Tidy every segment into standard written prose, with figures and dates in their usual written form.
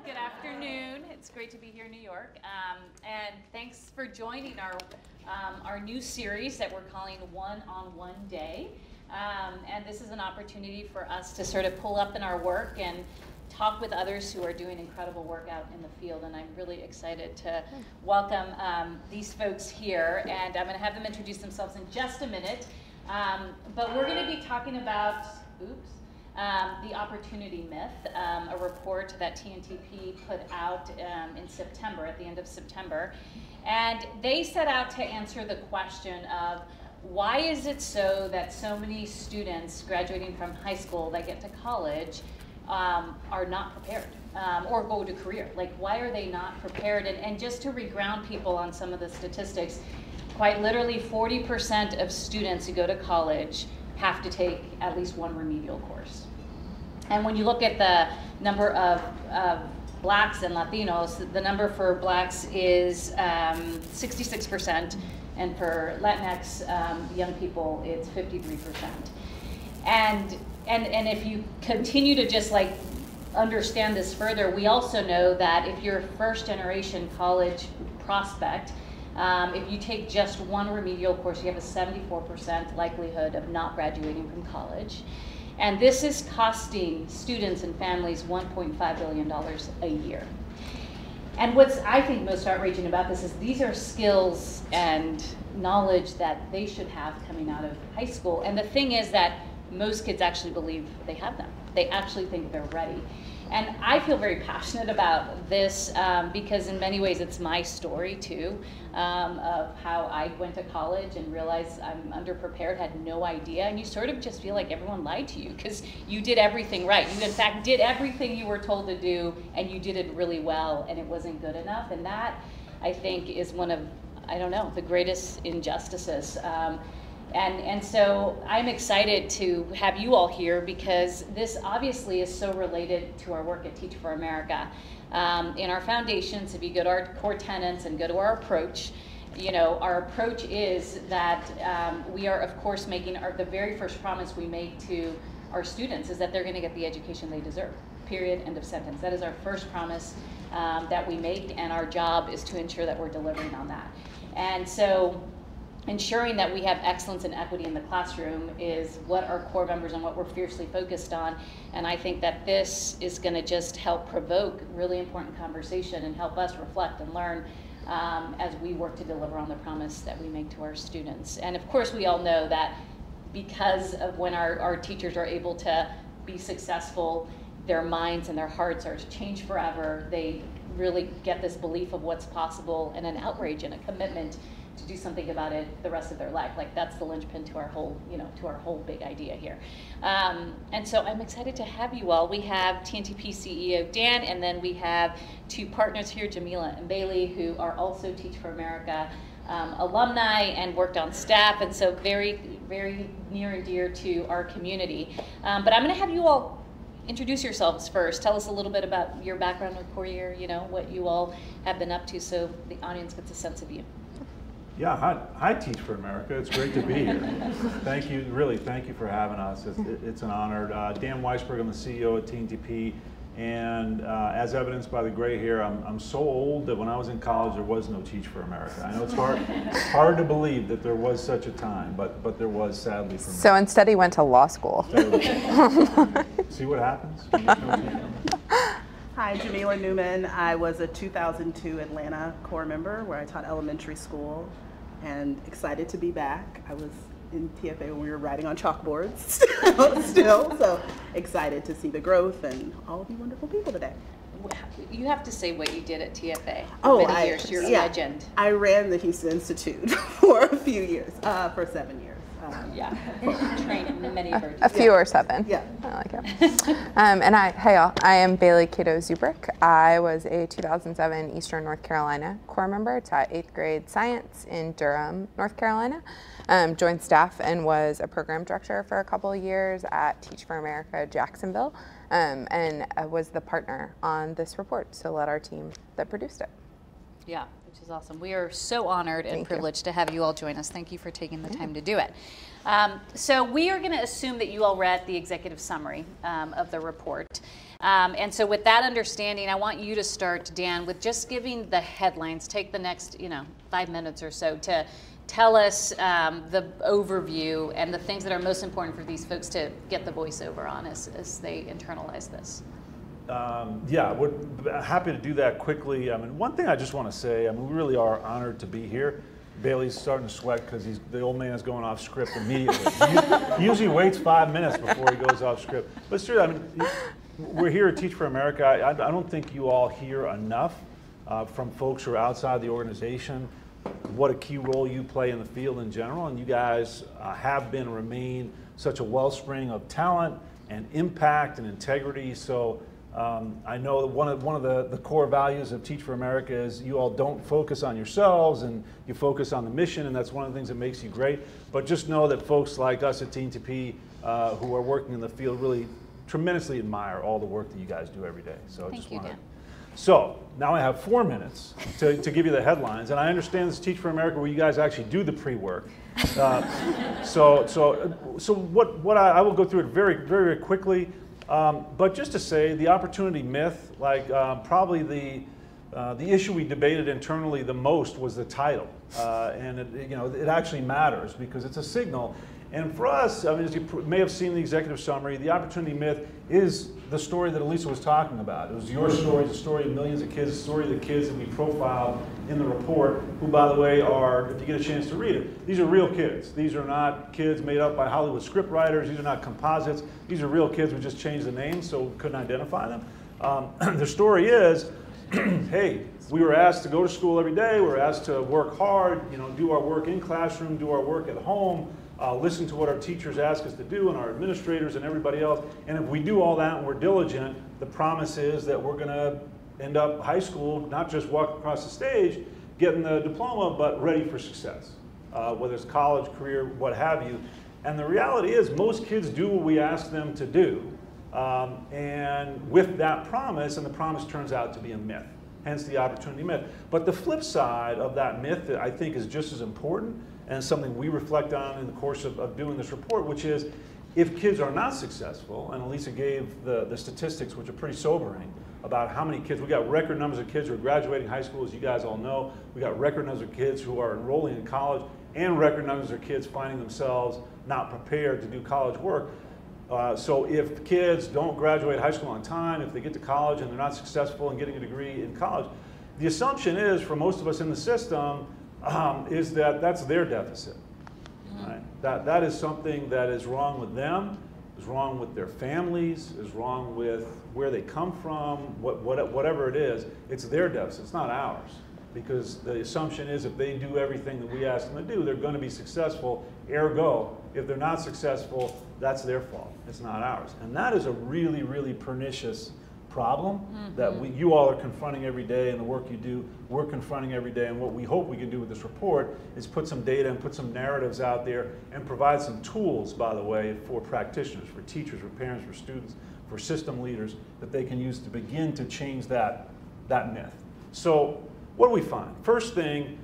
Good afternoon. It's great to be here in New York. And thanks for joining our new series that we're calling One-on-One Day. And this is an opportunity for us to sort of pull up in our work and talk with others who are doing incredible work out in the field. And I'm really excited to welcome these folks here. And I'm going to have them introduce themselves in just a minute. But we're going to be talking about, the opportunity myth, a report that TNTP put out in September, at the end of September. And they set out to answer the question of why is it so that so many students graduating from high school that get to college are not prepared or go to career? Like, why are they not prepared? And just to reground people on some of the statistics, quite literally 40% of students who go to college have to take at least one remedial course. And when you look at the number of blacks and Latinos, the number for blacks is 66%, and for Latinx young people, it's 53%. And if you continue to just like understand this further, we also know that if you're a first generation college prospect, if you take just one remedial course, you have a 74% likelihood of not graduating from college. And this is costing students and families $1.5 billion a year. And what's, I think, most outraging about this is these are skills and knowledge that they should have coming out of high school. And the thing is that most kids actually believe they have them. They actually think they're ready. And I feel very passionate about this because in many ways it's my story too, of how I went to college and realized I'm underprepared, had no idea, and you sort of just feel like everyone lied to you because you did everything right. You in fact did everything you were told to do, and you did it really well, and it wasn't good enough. And that, I think, is one of, I don't know, the greatest injustices. And so I'm excited to have you all here because this obviously is so related to our work at Teach for America. In our foundations, if you go to our core tenets and go to our approach, you know, our approach is that we are, of course, making the very first promise we make to our students is that they're going to get the education they deserve, period, end of sentence. That is our first promise that we make, and our job is to ensure that we're delivering on that. And so ensuring that we have excellence and equity in the classroom is what our core members and what we're fiercely focused on. And I think that this is going to just help provoke really important conversation and help us reflect and learn as we work to deliver on the promise that we make to our students. And of course, we all know that because of when our teachers are able to be successful, their minds and their hearts are changed forever. They really get this belief of what's possible and an outrage and a commitment to do something about it the rest of their life. Like, that's the linchpin to our whole, you know, to our whole big idea here. And so I'm excited to have you all. We have TNTP CEO Dan, and then we have two partners here, Jamila and Bailey, who are also Teach for America alumni and worked on staff, and so very, very near and dear to our community. But I'm going to have you all introduce yourselves first. Tell us a little bit about your background with Courier, you know, what you all have been up to, so the audience gets a sense of you. Yeah, hi Teach for America. It's great to be here. Thank you, really, thank you for having us. It's an honor. Dan Weisberg, I'm the CEO at TNTP, and as evidenced by the gray hair, I'm so old that when I was in college, there was no Teach for America. I know it's hard to believe that there was such a time, but there was, sadly, for me. So instead he went to law school. See what happens? Hi, Jamila Newman. I was a 2002 Atlanta Corps member where I taught elementary school, and excited to be back. I was in TFA when we were writing on chalkboards still, so excited to see the growth and all of you wonderful people today. You have to say what you did at TFA for Oh, many years. You're a legend. I ran the Houston Institute for a few years, for 7 years. Yeah, training many of our a few or 7. Yeah. I like it. And hey y'all, I am Bailey Cato-Zubrick. I was a 2007 Eastern North Carolina Corps member, taught 8th grade science in Durham, North Carolina. Joined staff and was a program director for a couple of years at Teach for America Jacksonville, and was the partner on this report, so led our team that produced it. Yeah, which is awesome. We are so honored and privileged to have you all join us. Thank you for taking the time to do it. So we are going to assume that you all read the executive summary of the report. And so with that understanding, I want you to start, Dan, with just giving the headlines. Take the next 5 minutes or so to tell us the overview and the things that are most important for these folks to get the voiceover on as they internalize this. Yeah, we're happy to do that quickly. I mean, one thing I just want to say, I mean, we really are honored to be here. Bailey's starting to sweat because the old man is going off script immediately. He usually waits 5 minutes before he goes off script. But seriously, I mean, we're here at Teach for America. I don't think you all hear enough from folks who are outside the organization what a key role you play in the field in general. And you guys have been and remain such a wellspring of talent and impact and integrity. So I know that one of the core values of Teach for America is you all don't focus on yourselves and you focus on the mission, and that's one of the things that makes you great. But just know that folks like us at TNTP who are working in the field really tremendously admire all the work that you guys do every day. So Thank you, Dan. So now I have 4 minutes to give you the headlines, and I understand this is Teach for America where you guys actually do the pre-work. So what I will go through it very, very quickly. But just to say, the opportunity myth, like probably the issue we debated internally the most was the title, and it actually matters because it's a signal. And for us, I mean, as you may have seen in the executive summary, the opportunity myth is the story that Elisa was talking about. It was your story, the story of millions of kids, the story of the kids that we profiled in the report, who, by the way, are, if you get a chance to read it, these are real kids. These are not kids made up by Hollywood script writers. These are not composites. These are real kids. We just changed the names so we couldn't identify them. Their story is, hey, we were asked to go to school every day. We were asked to work hard, do our work in classroom, do our work at home, listen to what our teachers ask us to do and our administrators and everybody else. And if we do all that and we're diligent, the promise is that we're going to end up high school, not just walk across the stage, getting the diploma, but ready for success, whether it's college, career, what have you. And the reality is most kids do what we ask them to do. And with that promise, and the promise turns out to be a myth, hence the opportunity myth. But the flip side of that myth that I think is just as important and something we reflect on in the course of doing this report, which is if kids are not successful, and Elisa gave the statistics, which are pretty sobering, about how many kids, we got record numbers of kids who are graduating high school, as you guys all know. We got record numbers of kids who are enrolling in college, and record numbers of kids finding themselves not prepared to do college work. So if kids don't graduate high school on time, if they get to college and they're not successful in getting a degree in college, the assumption is, for most of us in the system, is that that's their deficit. Right? That is something that is wrong with them, is wrong with their families, is wrong with where they come from, whatever it is, it's their deficit, it's not ours. Because the assumption is if they do everything that we ask them to do, they're going to be successful, ergo, if they're not successful, that's their fault, it's not ours. And that is a really, really pernicious problem that you all are confronting every day, and the work you do, we're confronting every day. And what we hope we can do with this report is put some data and put some narratives out there and provide some tools, by the way, for practitioners, for teachers, for parents, for students, for system leaders that they can use to begin to change that myth. So what do we find? First thing,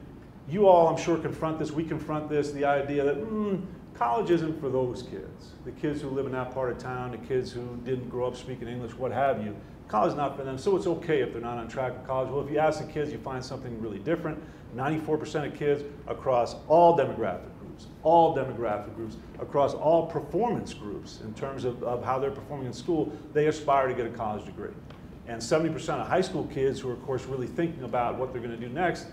you all, I'm sure, confront this, we confront this, the idea that college isn't for those kids. The kids who live in that part of town, the kids who didn't grow up speaking English, what have you. College is not for them, so it's okay if they're not on track for college. Well, if you ask the kids, you find something really different. 94% of kids across all demographic groups, across all performance groups in terms of how they're performing in school, they aspire to get a college degree. And 70% of high school kids who are, of course, really thinking about what they're going to do next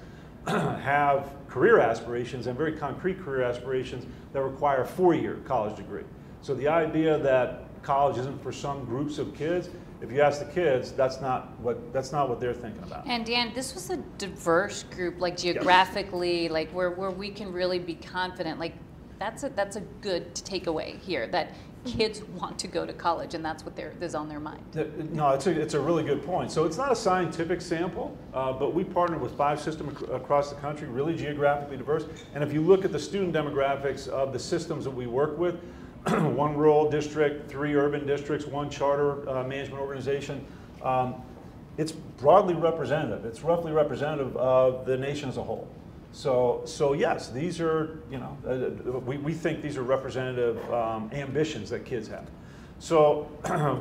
have career aspirations, and very concrete career aspirations, that require a 4-year college degree. So the idea that college isn't for some groups of kids, if you ask the kids, that's not what they're thinking about. And Dan, this was a diverse group, like geographically, like where we can really be confident. Like that's a good takeaway here, that kids want to go to college, and that's what is on their mind. No, it's a really good point. So it's not a scientific sample, but we partnered with 5 systems across the country, really geographically diverse. And if you look at the student demographics of the systems that we work with, 1 rural district, 3 urban districts, 1 charter management organization, it's broadly representative. It's roughly representative of the nation as a whole. So yes, these are, we think these are representative ambitions that kids have. So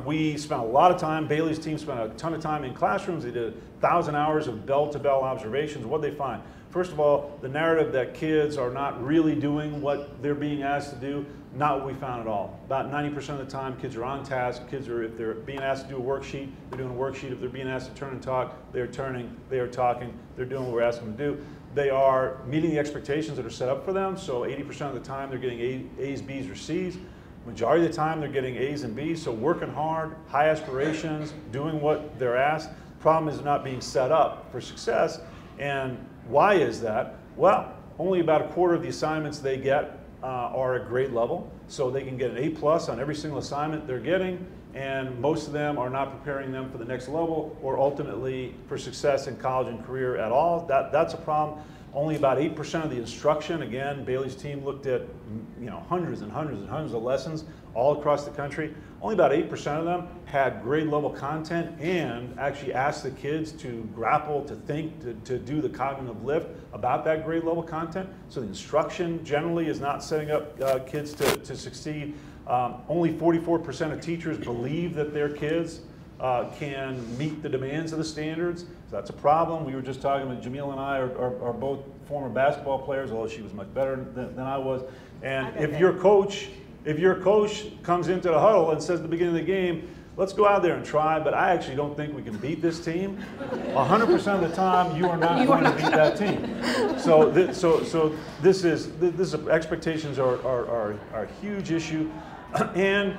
we spent a lot of time, Bailey's team spent a ton of time in classrooms. They did 1,000 hours of bell-to-bell observations. What did they find? First of all, the narrative that kids are not really doing what they're being asked to do, not what we found at all. About 90% of the time, kids are on task. Kids are, if they're being asked to do a worksheet, they're doing a worksheet. If they're being asked to turn and talk, they're turning, they are talking, they're doing what we're asking them to do. They are meeting the expectations that are set up for them, so 80% of the time they're getting A's, B's, or C's. Majority of the time they're getting A's and B's, so working hard, high aspirations, doing what they're asked. Problem is not being set up for success. And why is that? Well, only about a quarter of the assignments they get are at grade level, so they can get an A+ on every single assignment they're getting, and most of them are not preparing them for the next level or ultimately for success in college and career at all. That's a problem. Only about 8% of the instruction, again, Bailey's team looked at hundreds and hundreds and hundreds of lessons all across the country. Only about 8% of them had grade level content and actually asked the kids to grapple, to think, to do the cognitive lift about that grade level content. So the instruction generally is not setting up kids to succeed. Only 44% of teachers believe that their kids can meet the demands of the standards. So that's a problem. We were just talking about Jamil and I are both former basketball players, although she was much better than I was. And if your coach comes into the huddle and says at the beginning of the game, let's go out there and try, but I actually don't think we can beat this team, 100% of the time you are not going to beat that team. So this is expectations are a huge issue, and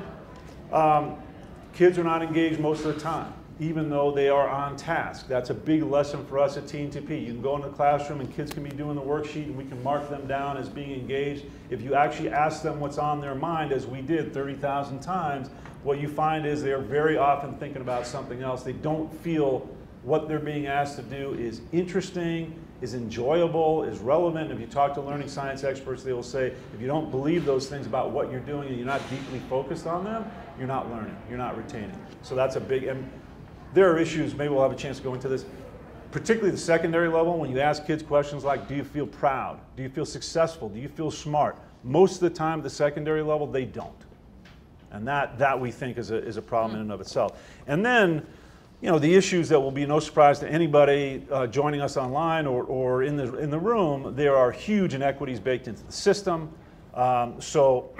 kids are not engaged most of the time, even though they are on task. That's a big lesson for us at TNTP. You can go into the classroom and kids can be doing the worksheet and we can mark them down as being engaged. If you actually ask them what's on their mind, as we did 30,000 times, what you find is they're very often thinking about something else. They don't feel what they're being asked to do is interesting, is enjoyable, is relevant. If you talk to learning science experts, they will say, if you don't believe those things about what you're doing and you're not deeply focused on them, you're not learning, you're not retaining. So that's a big, and there are issues, maybe we'll have a chance to go into this, particularly the secondary level, when you ask kids questions like, do you feel proud? Do you feel successful? Do you feel smart? Most of the time at the secondary level, they don't. And that we think is a problem in and of itself. And then, the issues that will be no surprise to anybody joining us online or in the room, there are huge inequities baked into the system. So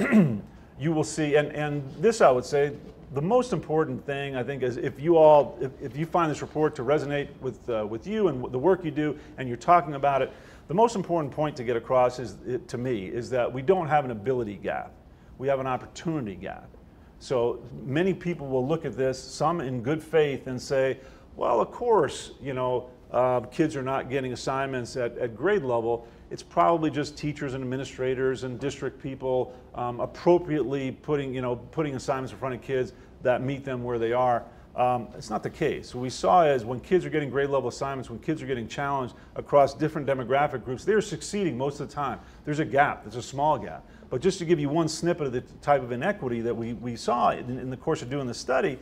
you will see, and this I would say, the most important thing I think is if you find this report to resonate with you and the work you do, and you're talking about it, the most important point to get across to me is that we don't have an ability gap. We have an opportunity gap. So many people will look at this, some in good faith, and say, well, of course, kids are not getting assignments at grade level. It's probably just teachers and administrators and district people appropriately putting assignments in front of kids that meet them where they are. It's not the case. What we saw is when kids are getting grade level assignments, when kids are getting challenged across different demographic groups, they're succeeding most of the time. There's a gap, there's a small gap. But just to give you one snippet of the type of inequity that we saw in the course of doing the study,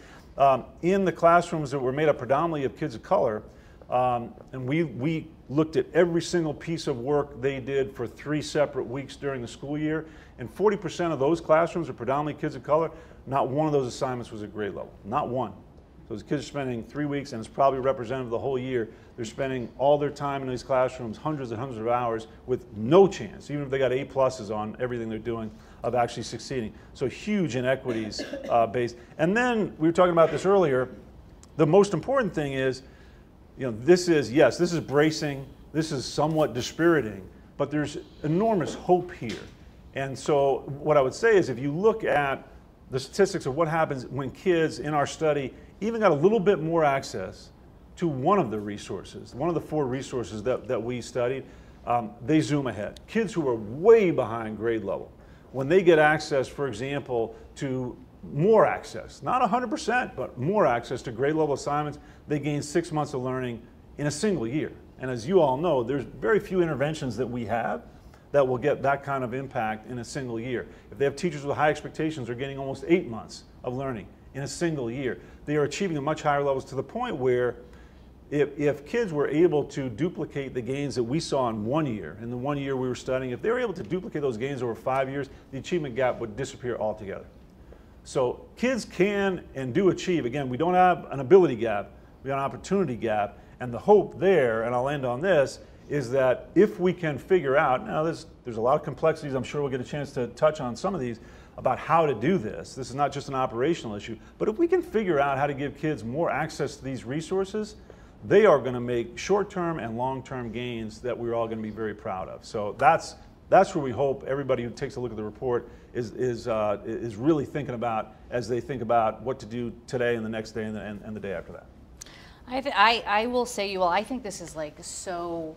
in the classrooms that were made up predominantly of kids of color, and we looked at every single piece of work they did for 3 separate weeks during the school year, and 40% of those classrooms are predominantly kids of color. Not one of those assignments was at grade level, not one. So those kids are spending 3 weeks, and it's probably representative of the whole year. They're spending all their time in these classrooms, hundreds and hundreds of hours, with no chance, even if they got A+ on everything they're doing, of actually succeeding. So huge inequities based. And then, we were talking about this earlier, the most important thing is, this is bracing, this is somewhat dispiriting, but there's enormous hope here. And so what I would say is if you look at the statistics of what happens when kids in our study even got a little bit more access to one of the resources, one of the 4 resources that we studied, they zoom ahead. Kids who are way behind grade level, when they get access, for example, to more access, not 100%, but more access to grade level assignments, they gain 6 months of learning in a single year. And as you all know, there's very few interventions that we have that will get that kind of impact in a single year. If they have teachers with high expectations, they're getting almost 8 months of learning in a single year. They are achieving at much higher levels to the point where if kids were able to duplicate the gains that we saw in 1 year, in the 1 year we were studying, if they were able to duplicate those gains over 5 years, the achievement gap would disappear altogether. So kids can and do achieve. Again, we don't have an ability gap, we have an opportunity gap. And the hope there, and I'll end on this, is that if we can figure out, now there's a lot of complexities, I'm sure we'll get a chance to touch on some of these, about how to do this. This is not just an operational issue, but if we can figure out how to give kids more access to these resources, they are going to make short-term and long-term gains that we're all going to be very proud of. So that's where we hope everybody who takes a look at the report is really thinking about as they think about what to do today and the next day and the day after that. I will say, you all, I think this is like so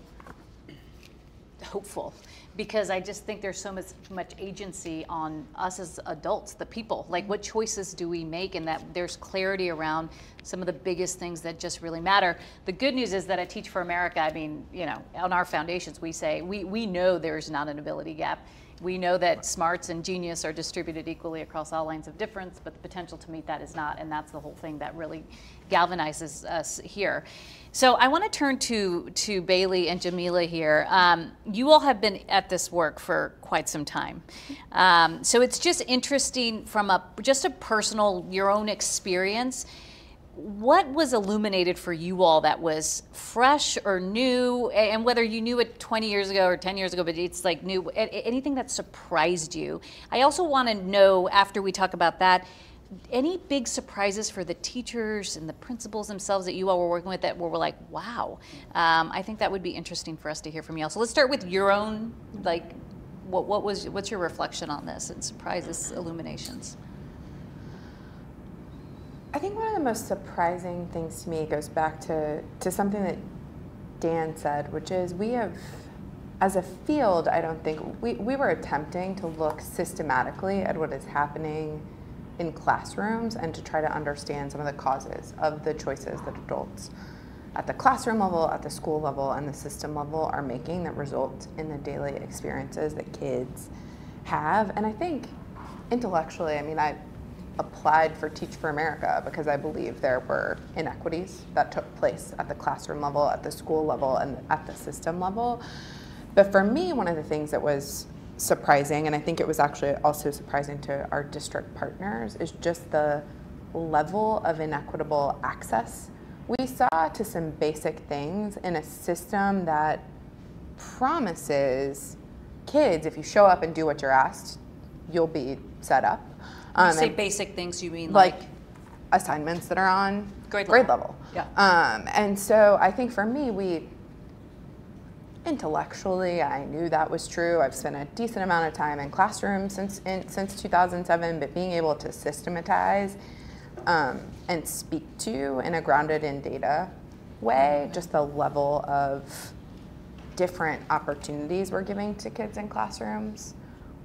hopeful, because I just think there's so much agency on us as adults, the people. Like, what choices do we make, and that there's clarity around some of the biggest things that just really matter. The good news is that at Teach for America, I mean, you know, on our foundations, we say we know there's not an ability gap. We know that smarts and genius are distributed equally across all lines of difference, but the potential to meet that is not, and that's the whole thing that really galvanizes us here. So I want to turn to Bailey and Jamila here. You all have been at this work for quite some time. So it's just interesting from just a personal, your own experience. What was illuminated for you all that was fresh or new, and whether you knew it 20 years ago or 10 years ago, but it's like new, anything that surprised you? I also want to know, after we talk about that, any big surprises for the teachers and the principals themselves that you all were working with that were like, wow. I think that would be interesting for us to hear from you all. So let's start with your own, like, what's your reflection on this and surprises, illuminations? I think one of the most surprising things to me goes back to something that Dan said, which is we have, as a field, I don't think, we were attempting to look systematically at what is happening in classrooms and to try to understand some of the causes of the choices that adults at the classroom level, at the school level, and the system level are making that result in the daily experiences that kids have. And I think intellectually, I mean, I applied for Teach for America because I believe there were inequities that took place at the classroom level, at the school level, and at the system level. But for me, one of the things that was surprising, and I think it was actually also surprising to our district partners, is just the level of inequitable access we saw to some basic things in a system that promises kids, if you show up and do what you're asked, you'll be set up. When you say basic things, you mean like assignments that are on grade level. Yeah. And so I think for me, intellectually, I knew that was true. I've spent a decent amount of time in classrooms since 2007, but being able to systematize and speak to in a grounded in data way, just the level of different opportunities we're giving to kids in classrooms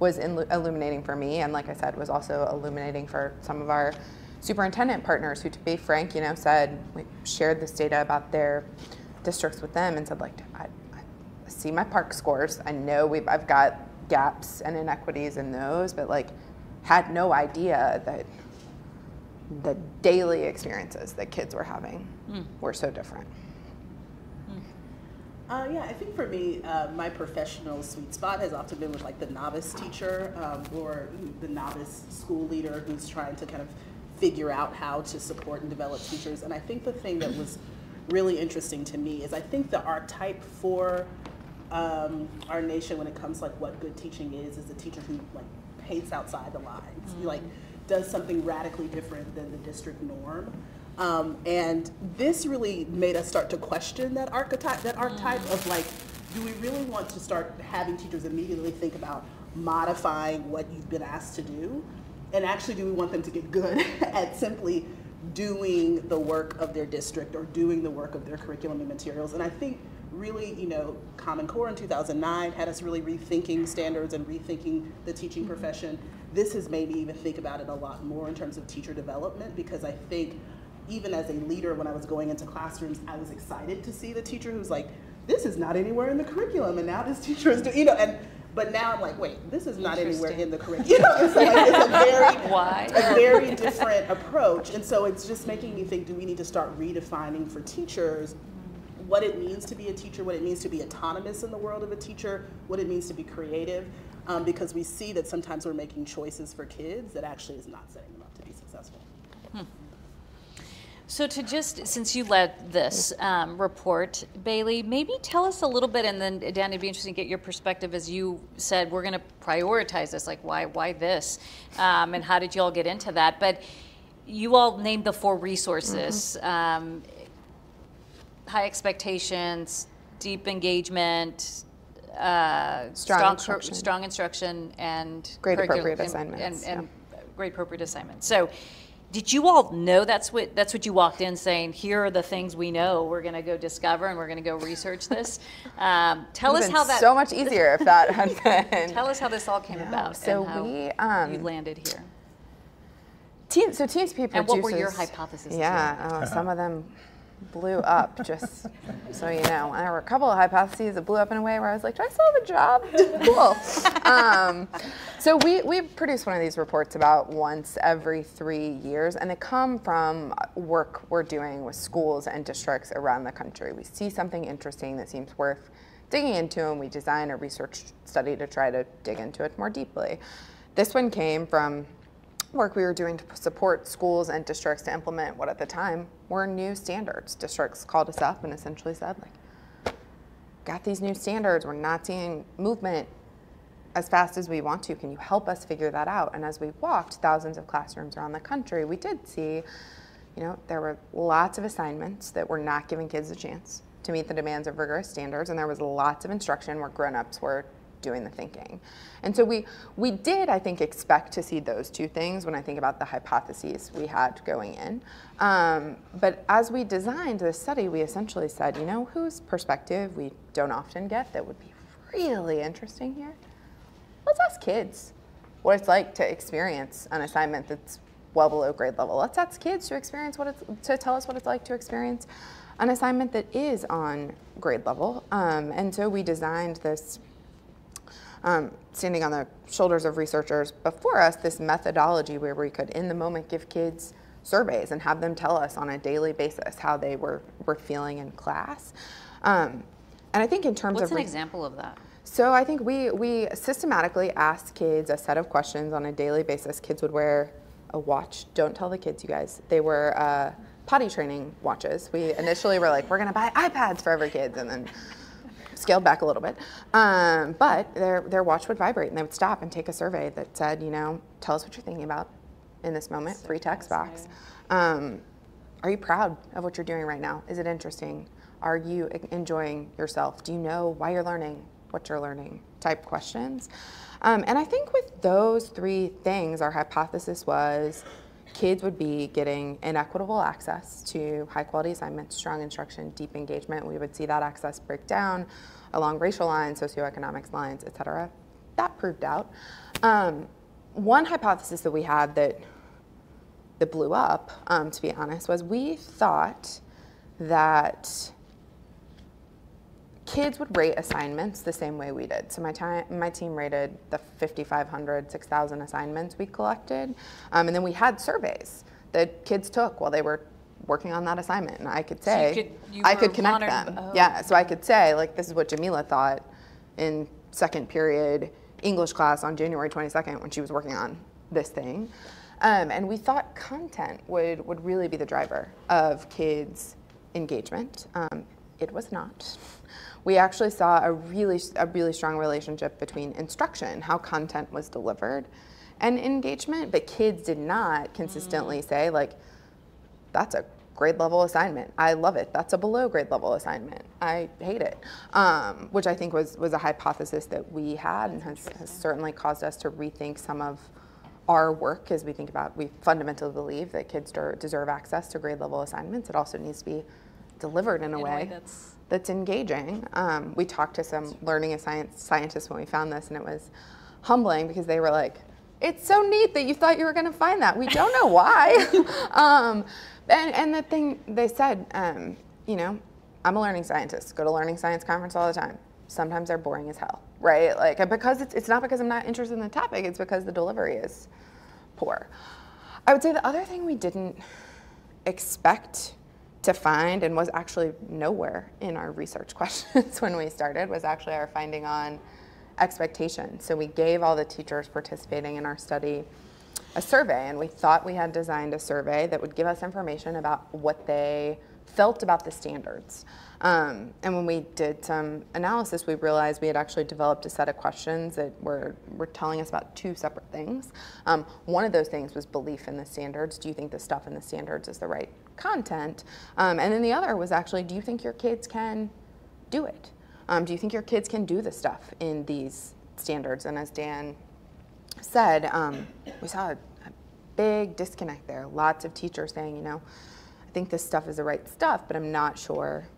was illuminating for me, and like I said, was also illuminating for some of our superintendent partners who, to be frank, you know, said, we shared this data about their districts with them and said, like, I see my PARCC scores. I know I've got gaps and inequities in those, but like had no idea that the daily experiences that kids were having were so different. Yeah, I think for me, my professional sweet spot has often been with like the novice teacher or the novice school leader who's trying to kind of figure out how to support and develop teachers. And I think the thing that was really interesting to me is I think the archetype for our nation when it comes to like what good teaching is a teacher who like paints outside the lines, like does something radically different than the district norm. And this really made us start to question that archetype of like, do we really want to start having teachers immediately think about modifying what you've been asked to do? And actually, do we want them to get good at simply doing the work of their district or doing the work of their curriculum and materials? And I think really, you know, Common Core in 2009 had us really rethinking standards and rethinking the teaching profession. This has made me even think about it a lot more in terms of teacher development, because I think even as a leader, when I was going into classrooms, I was excited to see the teacher who's like, this is not anywhere in the curriculum, and now this teacher is doing, you know, but now I'm like, wait, this is not anywhere in the curriculum. You know, it's a very different approach. And so it's just making me think, do we need to start redefining for teachers what it means to be a teacher, what it means to be autonomous in the world of a teacher, what it means to be creative. because we see that sometimes we're making choices for kids that actually is not setting them up to be successful. So to just, since you led this report, Bailey, maybe tell us a little bit, and then Dan, it'd be interesting to get your perspective. As you said, we're going to prioritize this, like why this, and how did you all get into that? But you all named the 4 resources: high expectations, deep engagement, strong instruction, and grade appropriate assignments, and grade appropriate assignments. So, did you all know that's what you walked in saying? Here are the things we know. We're going to go discover and we're going to go research this. Tell us how that. So much easier if that had been. Tell us how this all came about. So and how you landed here. TNTP produces. And what were your hypotheses? Yeah, some of them blew up, just so you know. There were a couple of hypotheses that blew up in a way where I was like, do I still have a job? Cool. So we produce one of these reports about once every 3 years, and they come from work we're doing with schools and districts around the country. We see something interesting that seems worth digging into, and we design a research study to try to dig into it more deeply. This one came from work we were doing to support schools and districts to implement what at the time were new standards. Districts called us up and essentially said, like, got these new standards, we're not seeing movement as fast as we want to. Can you help us figure that out? And as we walked thousands of classrooms around the country, we did see, there were lots of assignments that were not giving kids a chance to meet the demands of rigorous standards, and there was lots of instruction where grown-ups were doing the thinking. And so we did, I think, expect to see those 2 things when I think about the hypotheses we had going in. But as we designed this study, we essentially said, whose perspective we don't often get that would be really interesting here? Let's ask kids what it's like to experience an assignment that's well below grade level. Let's ask kids to tell us what it's like to experience an assignment that is on grade level. And so we designed this, standing on the shoulders of researchers before us, this methodology where we could, in the moment, give kids surveys and have them tell us on a daily basis how they were feeling in class. And I think in terms What's of... an example of that? So I think we systematically asked kids a set of questions on a daily basis. Kids would wear a watch. Don't tell the kids, you guys. They were potty training watches. We initially were like, we're going to buy iPads for every kid, and then scaled back a little bit. But their watch would vibrate, and they would stop and take a survey that said, tell us what you're thinking about in this moment, so free text box. Are you proud of what you're doing right now? Is it interesting? Are you enjoying yourself? Do you know why you're learning, what you're learning, type questions? And I think with those 3 things, our hypothesis was kids would be getting inequitable access to high quality assignments, strong instruction, deep engagement. We would see that access break down along racial lines, socioeconomic lines, et cetera. That proved out. One hypothesis that we had that blew up, to be honest, was we thought that kids would rate assignments the same way we did. So my team rated the 5,500, 6,000 assignments we collected. And then we had surveys that kids took while they were working on that assignment. And I could say, I could connect them. Oh. Yeah, so I could say, like, this is what Jamila thought in second period English class on January 22nd when she was working on this thing. And we thought content would really be the driver of kids' engagement. It was not. We actually saw a really strong relationship between instruction, how content was delivered, and engagement, but kids did not consistently say, like, that's a grade level assignment, I love it. That's a below grade level assignment, I hate it. Which I think was a hypothesis that we had and has certainly caused us to rethink some of our work as we think about, we fundamentally believe that kids deserve access to grade level assignments. It also needs to be delivered in a way that's engaging. We talked to some learning scientists when we found this, and it was humbling because they were like, it's so neat that you thought you were going to find that. We don't know why. And the thing they said, I'm a learning scientist, go to learning science conference all the time. Sometimes they're boring as hell, right? Like, because it's not because I'm not interested in the topic, it's because the delivery is poor. I would say the other thing we didn't expect to find, and was actually nowhere in our research questions when we started, was actually our finding on expectations. So we gave all the teachers participating in our study a survey, and we thought we had designed a survey that would give us information about what they felt about the standards. And when we did some analysis, we realized we had actually developed a set of questions that were telling us about two separate things. One of those things was belief in the standards. Do you think the stuff in the standards is the right content? And then the other was actually, do you think your kids can do it? Do you think your kids can do the stuff in these standards? And as Dan said, we saw a big disconnect there. Lots of teachers saying, you know, I think this stuff is the right stuff, but I'm not sure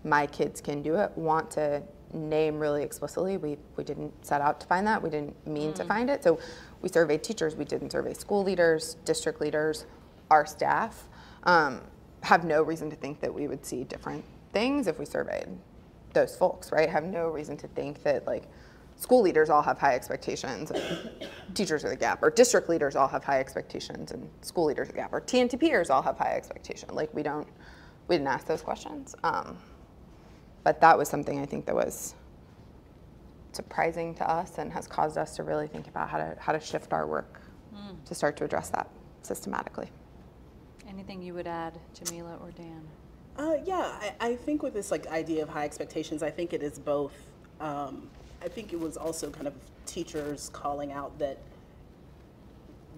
my kids can do it. Want to name really explicitly. We didn't set out to find that. We didn't mean to find it. So we surveyed teachers. We didn't survey school leaders, district leaders. Our staff have no reason to think that we would see different things if we surveyed those folks, right? Have no reason to think that, like, school leaders all have high expectations and teachers are the gap, or district leaders all have high expectations and school leaders are the gap, or TNTPers all have high expectations. Like, we didn't ask those questions. But that was something I think that was surprising to us and has caused us to really think about how to shift our work to start to address that systematically. Anything you would add, Jamila or Dan? Yeah, I think with this, like, idea of high expectations, I think it is both. I think it was also kind of teachers calling out that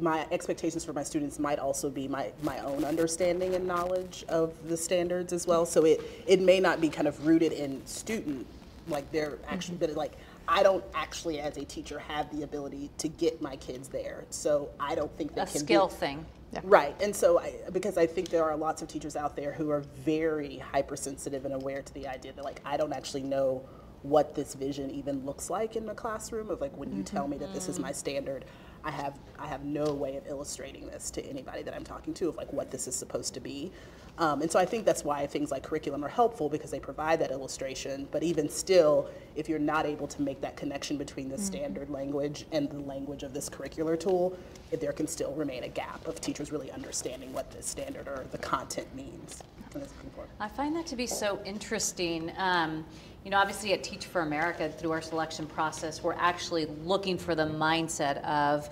my expectations for my students might also be my own understanding and knowledge of the standards as well. So it may not be kind of rooted in student, like they're actually, but like, I don't actually as a teacher have the ability to get my kids there. So I don't think that a can skill be, thing. Yeah. Right, and so because I think there are lots of teachers out there who are very hypersensitive and aware to the idea that, like, I don't actually know what this vision even looks like in the classroom, of like, when you tell me that this is my standard, I have no way of illustrating this to anybody that I'm talking to, of like what this is supposed to be. And so I think that's why things like curriculum are helpful, because they provide that illustration. But even still, if you're not able to make that connection between the standard language and the language of this curricular tool, there can still remain a gap of teachers really understanding what the standard or the content means. I find that to be so interesting. You know, obviously at Teach for America, through our selection process, we're actually looking for the mindset of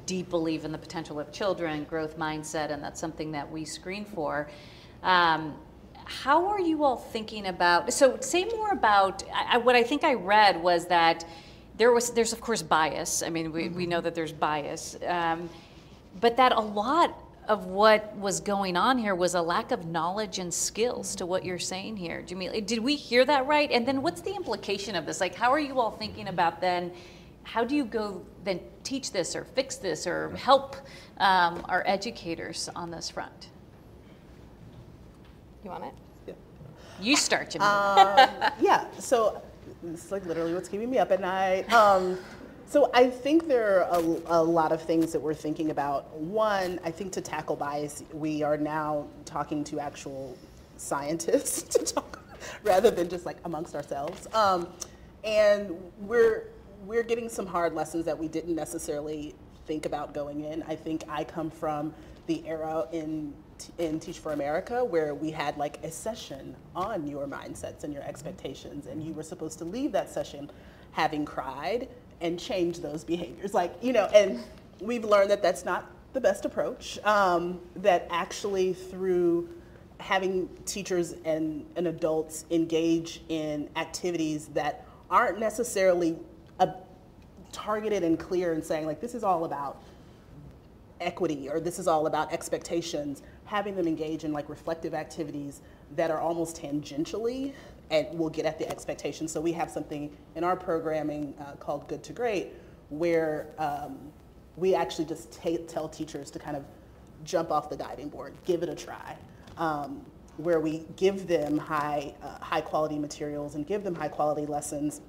deep belief in the potential of children, growth mindset, and that's something that we screen for. How are you all thinking about, so say more about, what I think I read was that there's of course bias. I mean, we know that there's bias, but that a lot of what was going on here was a lack of knowledge and skills to what you're saying here. Jamila, did we hear that right? And then what's the implication of this? Like, how are you all thinking about then, how do you go then teach this or fix this or help our educators on this front? You want it? Yeah. You start, Jamila. Yeah, so it's like literally what's keeping me up at night. So I think there are a lot of things that we're thinking about. One, I think to tackle bias, we are now talking to actual scientists to talk, rather than just like amongst ourselves. And we're getting some hard lessons that we didn't necessarily think about going in. I think I come from the era in Teach for America where we had like a session on your mindsets and your expectations, and you were supposed to leave that session having cried and change those behaviors. Like, you know, and we've learned that that's not the best approach, that actually through having teachers and adults engage in activities that aren't necessarily targeted and clear and saying like, this is all about equity or this is all about expectations, having them engage in like reflective activities that are almost tangentially and will get at the expectations. So we have something in our programming called Good to Great, where we actually just tell teachers to kind of jump off the diving board, give it a try, where we give them high quality materials and give them high quality lessons.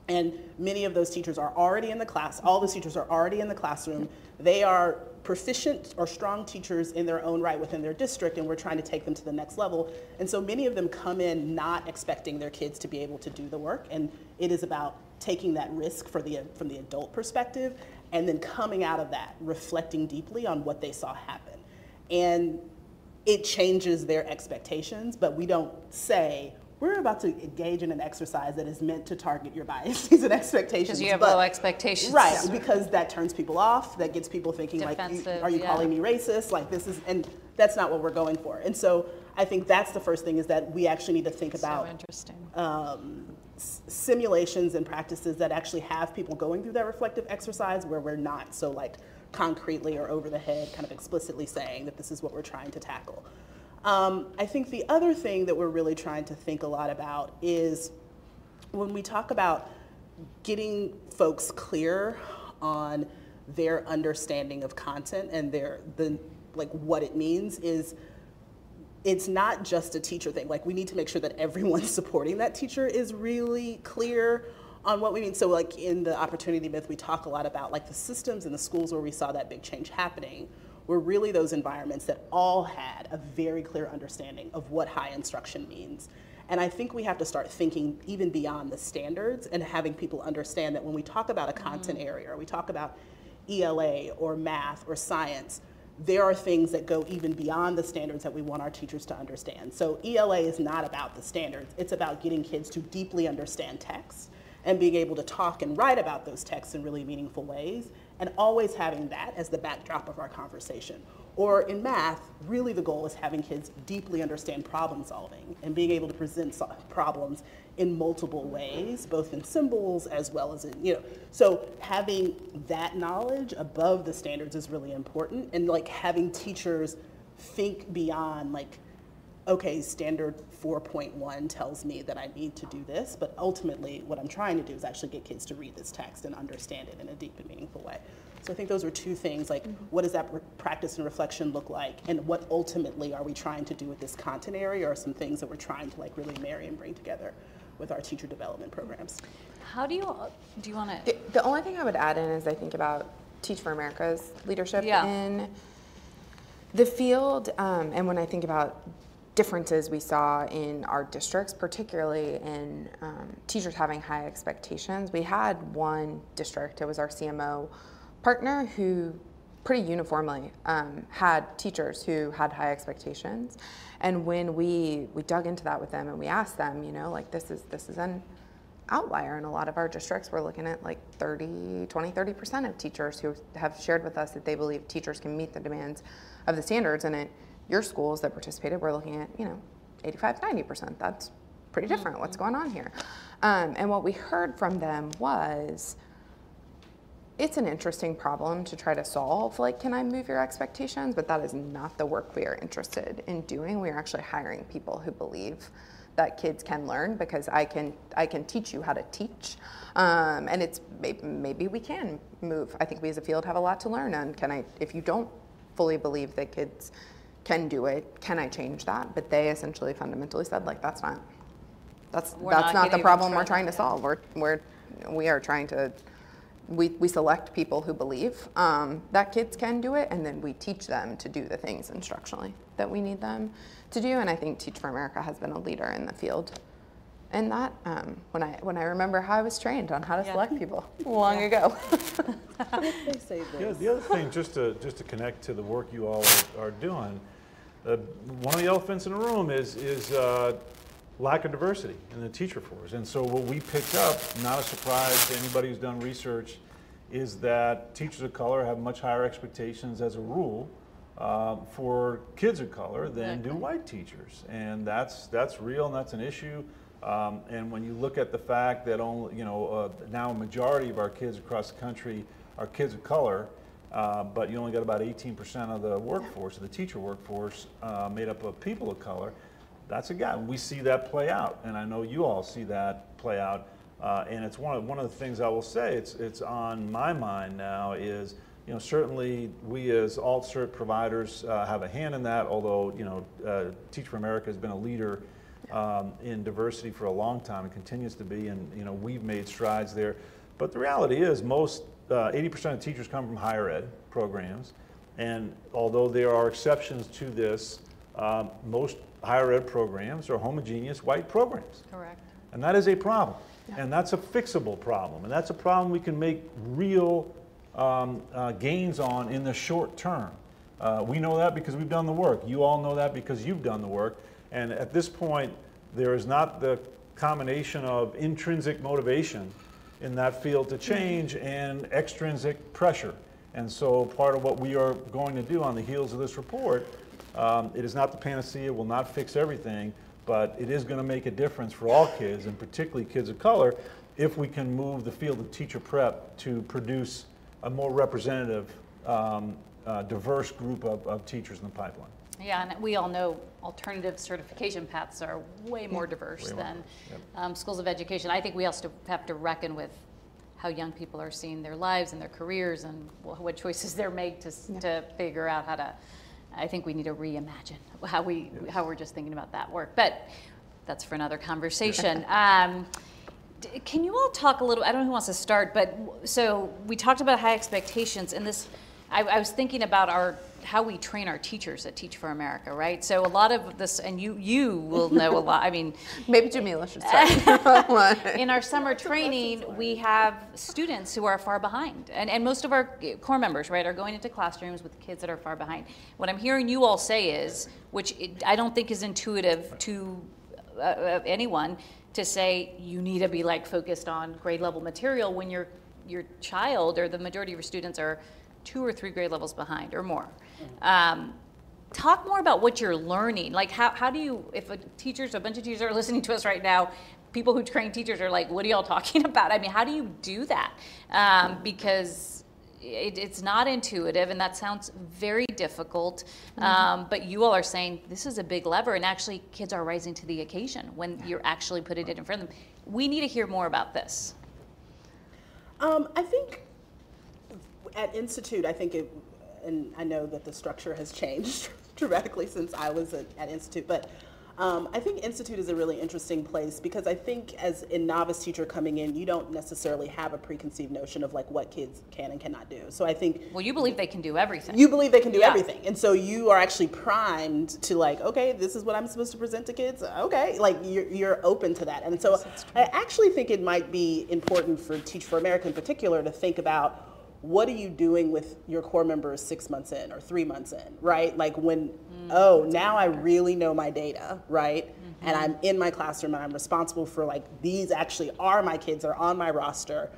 And many of those teachers are already in the class. All the teachers are already in the classroom. They are proficient or strong teachers in their own right within their district, and we're trying to take them to the next level. And so many of them come in not expecting their kids to be able to do the work, and it is about taking that risk from the adult perspective, and then coming out of that, reflecting deeply on what they saw happen. And it changes their expectations, but we don't say, we're about to engage in an exercise that is meant to target your biases and expectations. Because you have low expectations. Right, because that turns people off, that gets people thinking Defensive, like, are you calling me racist? Like this is, and that's not what we're going for. And so I think that's the first thing, is that we actually need to think about simulations and practices that actually have people going through that reflective exercise, where we're not so like concretely or over the head kind of explicitly saying that this is what we're trying to tackle. I think the other thing that we're really trying to think a lot about is when we talk about getting folks clear on their understanding of content and like what it means, is it's not just a teacher thing. Like we need to make sure that everyone supporting that teacher is really clear on what we mean. So like in the opportunity myth, we talk a lot about like the systems in the schools where we saw that big change happening were really those environments that all had a very clear understanding of what high instruction means. And I think we have to start thinking even beyond the standards and having people understand that when we talk about a content area, or we talk about ELA or math or science, there are things that go even beyond the standards that we want our teachers to understand. So ELA is not about the standards, it's about getting kids to deeply understand text and being able to talk and write about those texts in really meaningful ways, and always having that as the backdrop of our conversation. Or in math, really the goal is having kids deeply understand problem solving and being able to present problems in multiple ways, both in symbols as well as in, so having that knowledge above the standards is really important, and like having teachers think beyond like, okay, standard 4.1 tells me that I need to do this, but ultimately what I'm trying to do is actually get kids to read this text and understand it in a deep and meaningful way. So I think those are two things, like what does that practice and reflection look like, and what ultimately are we trying to do with this content area, or some things that we're trying to like really marry and bring together with our teacher development programs. How do you want to? The only thing I would add in is I think about Teach for America's leadership in the field, and when I think about differences we saw in our districts, particularly in teachers having high expectations. We had one district, it was our CMO partner, who pretty uniformly had teachers who had high expectations. And when we dug into that with them and we asked them, like this is an outlier in a lot of our districts. We're looking at like 30% of teachers who have shared with us that they believe teachers can meet the demands of the standards. And at your schools that participated, we're looking at, 85, 90%. That's pretty different. What's going on here? And what we heard from them was, it's an interesting problem to try to solve, like, can I move your expectations? But that is not the work we are interested in doing. We are actually hiring people who believe that kids can learn, because I can teach you how to teach. And it's maybe we can move. I think we as a field have a lot to learn. And if you don't fully believe that kids can do it, can I change that? But they essentially fundamentally said, like, that's not the problem we're trying to solve. We are trying to, we select people who believe that kids can do it, and then we teach them to do the things instructionally that we need them to do. And I think Teach for America has been a leader in the field. And that, when I remember how I was trained on how to select people long ago. They say this. The other thing, just to connect to the work you all are doing, one of the elephants in the room is lack of diversity in the teacher force. And so what we picked up, not a surprise to anybody who's done research, is that teachers of color have much higher expectations as a rule for kids of color than do white teachers. And that's real, and that's an issue. And when you look at the fact that only, now a majority of our kids across the country are kids of color, but you only got about 18% of the workforce, of the teacher workforce, made up of people of color, that's a gap. We see that play out, and I know you all see that play out. And it's one of the things I will say, it's on my mind now is, certainly we as alt-cert providers have a hand in that, although, Teach for America has been a leader in diversity for a long time and continues to be, and we've made strides there. But the reality is most 80% of teachers come from higher ed programs, and although there are exceptions to this, most higher ed programs are homogeneous white programs. Correct. And that is a problem, and that's a fixable problem, and that's a problem we can make real gains on in the short term. We know that because we've done the work. You all know that because you've done the work. And at this point, there is not the combination of intrinsic motivation in that field to change and extrinsic pressure. And so part of what we are going to do on the heels of this report, it is not the panacea, will not fix everything, but it is going to make a difference for all kids, and particularly kids of color, if we can move the field of teacher prep to produce a more representative, diverse group of teachers in the pipeline. Yeah, and we all know alternative certification paths are way more diverse than schools of education. I think we also have to reckon with how young people are seeing their lives and their careers and what choices they're made to figure out how to. I think we need to reimagine how we're just thinking about that work. But that's for another conversation. Can you all talk a little? I don't know who wants to start, but so we talked about high expectations, and this. I was thinking about how we train our teachers at Teach for America, right? So a lot of this, and you will know a lot. I mean, maybe Jamila should start. In our summer training, we have students who are far behind, and most of our core members, right, are going into classrooms with kids that are far behind. What I'm hearing you all say is, which I don't think is intuitive to anyone, to say you need to be like focused on grade level material when your child or the majority of your students are 2 or 3 grade levels behind or more. Talk more about what you're learning. Like how do you, if a bunch of teachers are listening to us right now, people who train teachers are like, what are y'all talking about? I mean, how do you do that? Because it's not intuitive, and that sounds very difficult. But you all are saying this is a big lever, and actually kids are rising to the occasion when you're actually putting it in front of them. We need to hear more about this. I think at Institute, and I know that the structure has changed dramatically since I was at Institute, but I think Institute is a really interesting place because I think as a novice teacher coming in, you don't necessarily have a preconceived notion of like what kids can and cannot do. So I think— Well, you believe they can do everything. You believe they can do everything. And so you are actually primed to like, okay, this is what I'm supposed to present to kids. Okay, like you're open to that. And so I actually think it might be important for Teach for America in particular to think about what are you doing with your core members 6 months in or 3 months in, right? Like when, now I really know my data, right? And I'm in my classroom and I'm responsible for like, these actually are my kids, are on my roster.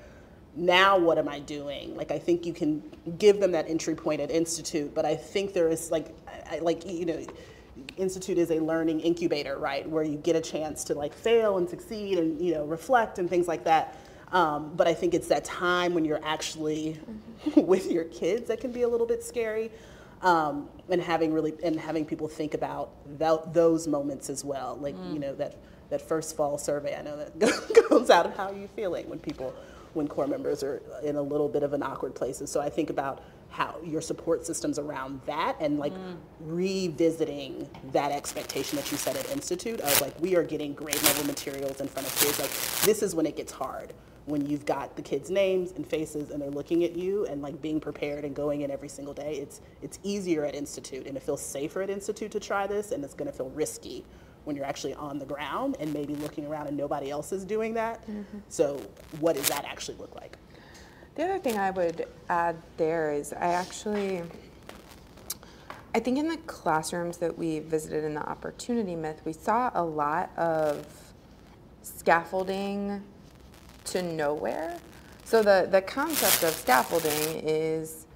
Now what am I doing? Like I think you can give them that entry point at Institute, but I think there is Institute is a learning incubator, right? Where you get a chance to like fail and succeed and, reflect and things like that. But I think it's that time when you're actually with your kids that can be a little bit scary, and having people think about those moments as well. Like that first fall survey, I know that goes out of how are you feeling when core members are in a little bit of an awkward place. And so I think about how your support systems around that and like revisiting that expectation that you set at Institute of like we are getting grade level materials in front of kids. Like this is when it gets hard. When you've got the kids' names and faces and they're looking at you and like being prepared and going in every single day, it's easier at Institute and it feels safer at Institute to try this, and it's going to feel risky when you're actually on the ground and maybe looking around and nobody else is doing that. So what does that actually look like? The other thing I would add there is I think in the classrooms that we visited in the Opportunity Myth, we saw a lot of scaffolding to nowhere. So the concept of scaffolding is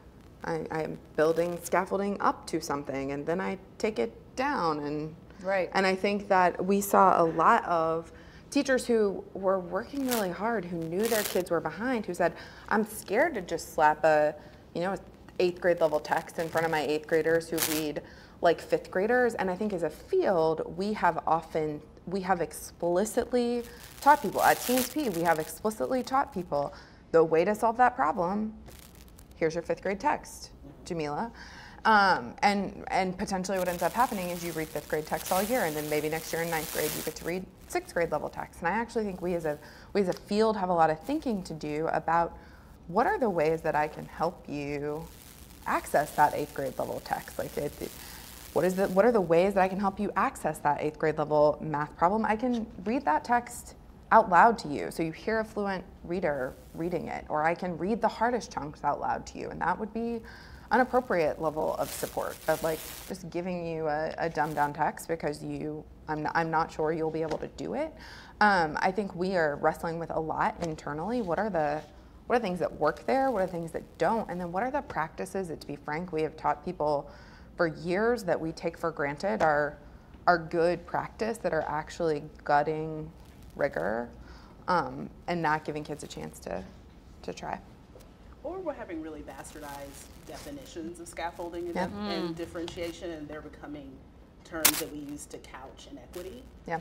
I'm building scaffolding up to something and then I take it down, and I think that we saw a lot of teachers who were working really hard, who knew their kids were behind, who said, I'm scared to just slap a 8th grade level text in front of my 8th graders who read like 5th graders. And I think as a field, we have explicitly taught people, at TNTP, we have explicitly taught people the way to solve that problem, here's your 5th grade text, Jamila. And potentially what ends up happening is you read 5th grade text all year, and then maybe next year in 9th grade you get to read 6th grade level text. And I actually think we as a field have a lot of thinking to do about what are the ways that I can help you access that 8th grade level text. Like what are the ways that I can help you access that 8th grade level math problem? I can read that text out loud to you so you hear a fluent reader reading it, or I can read the hardest chunks out loud to you, and that would be an appropriate level of support, of like just giving you a dumbed down text because I'm not sure you'll be able to do it. I think we are wrestling with a lot internally. What are things that work there? What are things that don't? And then what are the practices that, to be frank, we have taught people for years that we take for granted are good practice, that are actually gutting rigor and not giving kids a chance to try. Or we're having really bastardized definitions of scaffolding and differentiation, and they're becoming terms that we use to couch inequity. Yeah.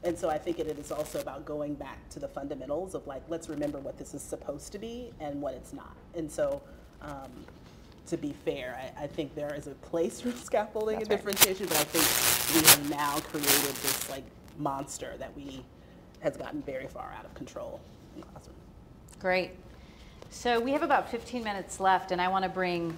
And so I think it is also about going back to the fundamentals of like, let's remember what this is supposed to be and what it's not. And so to be fair, I think there is a place for scaffolding and differentiation, but I think we have now created this like monster that has gotten very far out of control in the classroom. Great. So we have about 15 minutes left, and I want to bring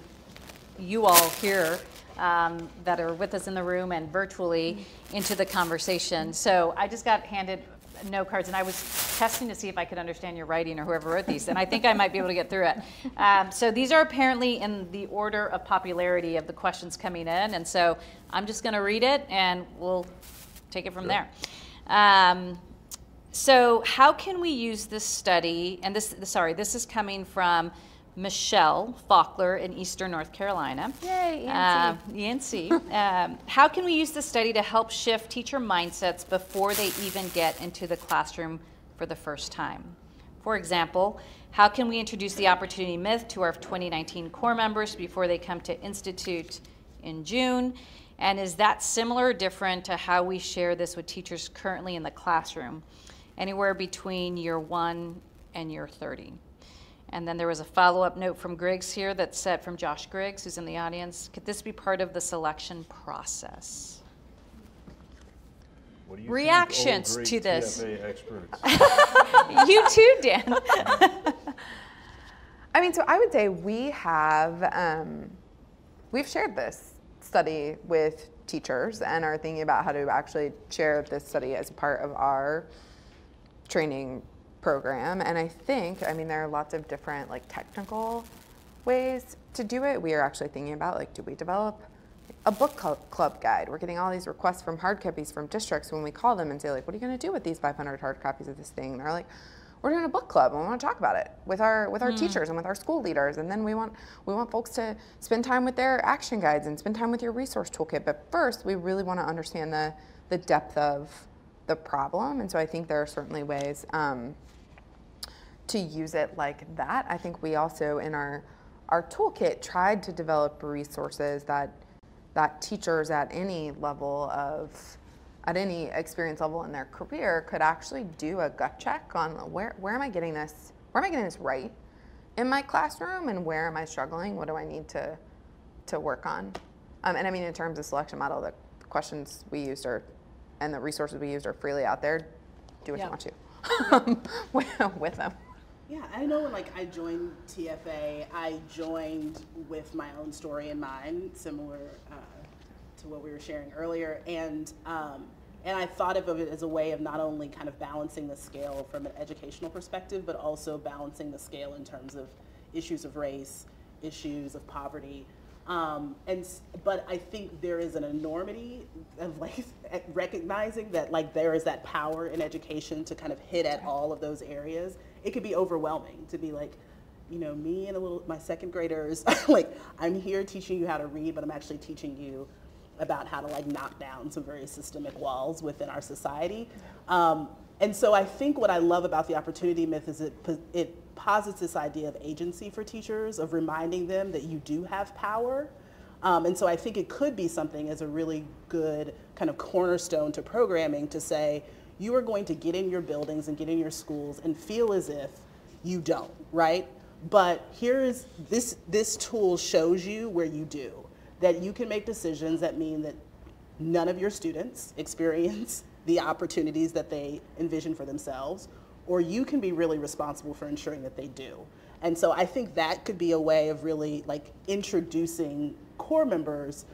you all here that are with us in the room and virtually into the conversation. So I just got handed note cards, and I was testing to see if I could understand your writing or whoever wrote these, and I think I might be able to get through it. So these are apparently in the order of popularity of the questions coming in, and so I'm just going to read it, and we'll take it from there. So how can we use this study, and this is coming from Michelle Faulkner in Eastern North Carolina. Yay, ENC. How can we use this study to help shift teacher mindsets before they even get into the classroom for the first time? For example, how can we introduce the opportunity myth to our 2019 core members before they come to Institute in June? And is that similar or different to how we share this with teachers currently in the classroom, anywhere between year 1 and year 30? And then there was a follow-up note from Griggs here that said, from Josh Griggs, who's in the audience, could this be part of the selection process? What do you Reactions think, to this? TFA experts? You too, Dan. I mean, so I would say we've shared this study with teachers and are thinking about how to actually share this study as part of our training program. And I think, there are lots of different like technical ways to do it. We are actually thinking about like, do we develop a book club guide? We're getting all these requests from hard copies from districts when we call them and say like, what are you going to do with these 500 hard copies of this thing? And they're like, we're doing a book club and we want to talk about it with our teachers and with our school leaders. And then we want folks to spend time with their action guides and spend time with your resource toolkit. But first, we really want to understand the depth of the problem. And so I think there are certainly ways to use it like that. I think we also in our toolkit tried to develop resources that teachers at any level at any experience level in their career could actually do a gut check on where am I getting this right in my classroom, and where am I struggling? What do I need to work on? And in terms of selection model, the questions we used and the resources we used are freely out there. Do what you want to with them. Yeah, I know when I joined TFA, I joined with my own story in mind, similar to what we were sharing earlier, and I thought of it as a way of not only kind of balancing the scale from an educational perspective, but also balancing the scale in terms of issues of race, issues of poverty, but I think there is an enormity of recognizing that there is that power in education to kind of hit at all of those areas. It could be overwhelming to be me and my second graders, I'm here teaching you how to read, but I'm actually teaching you about how to knock down some very systemic walls within our society. And so I think what I love about the opportunity myth is it posits this idea of agency for teachers, of reminding them that you do have power. And so I think it could be something as a really good kind of cornerstone to programming to say, you are going to get in your buildings and get in your schools and feel as if you don't, right? But here's this tool shows you where you do, that you can make decisions that mean that none of your students experience the opportunities that they envision for themselves, or you can be really responsible for ensuring that they do. And so I think that could be a way of really introducing core members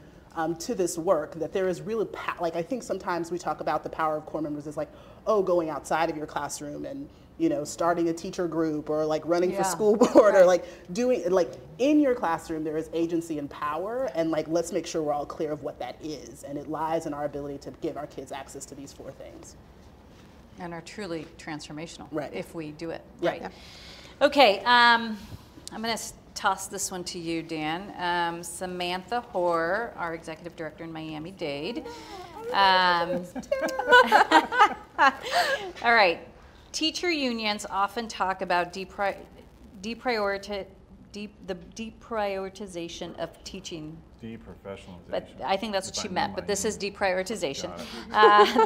to this work, that there is really, I think sometimes we talk about the power of core members as going outside of your classroom and you know, starting a teacher group or like running for school board or like doing, like in your classroom, there is agency and power, and like, let's make sure we're all clear of what that is. And it lies in our ability to give our kids access to these 4 things. And are truly transformational if we do it right. Yeah. Okay, I'm going to toss this one to you, Dan. Samantha Hoare, our executive director in Miami-Dade. All right. Teacher unions often talk about the deprioritization of teaching. Deprofessionalization. But I think that's what she meant, but this is deprioritization.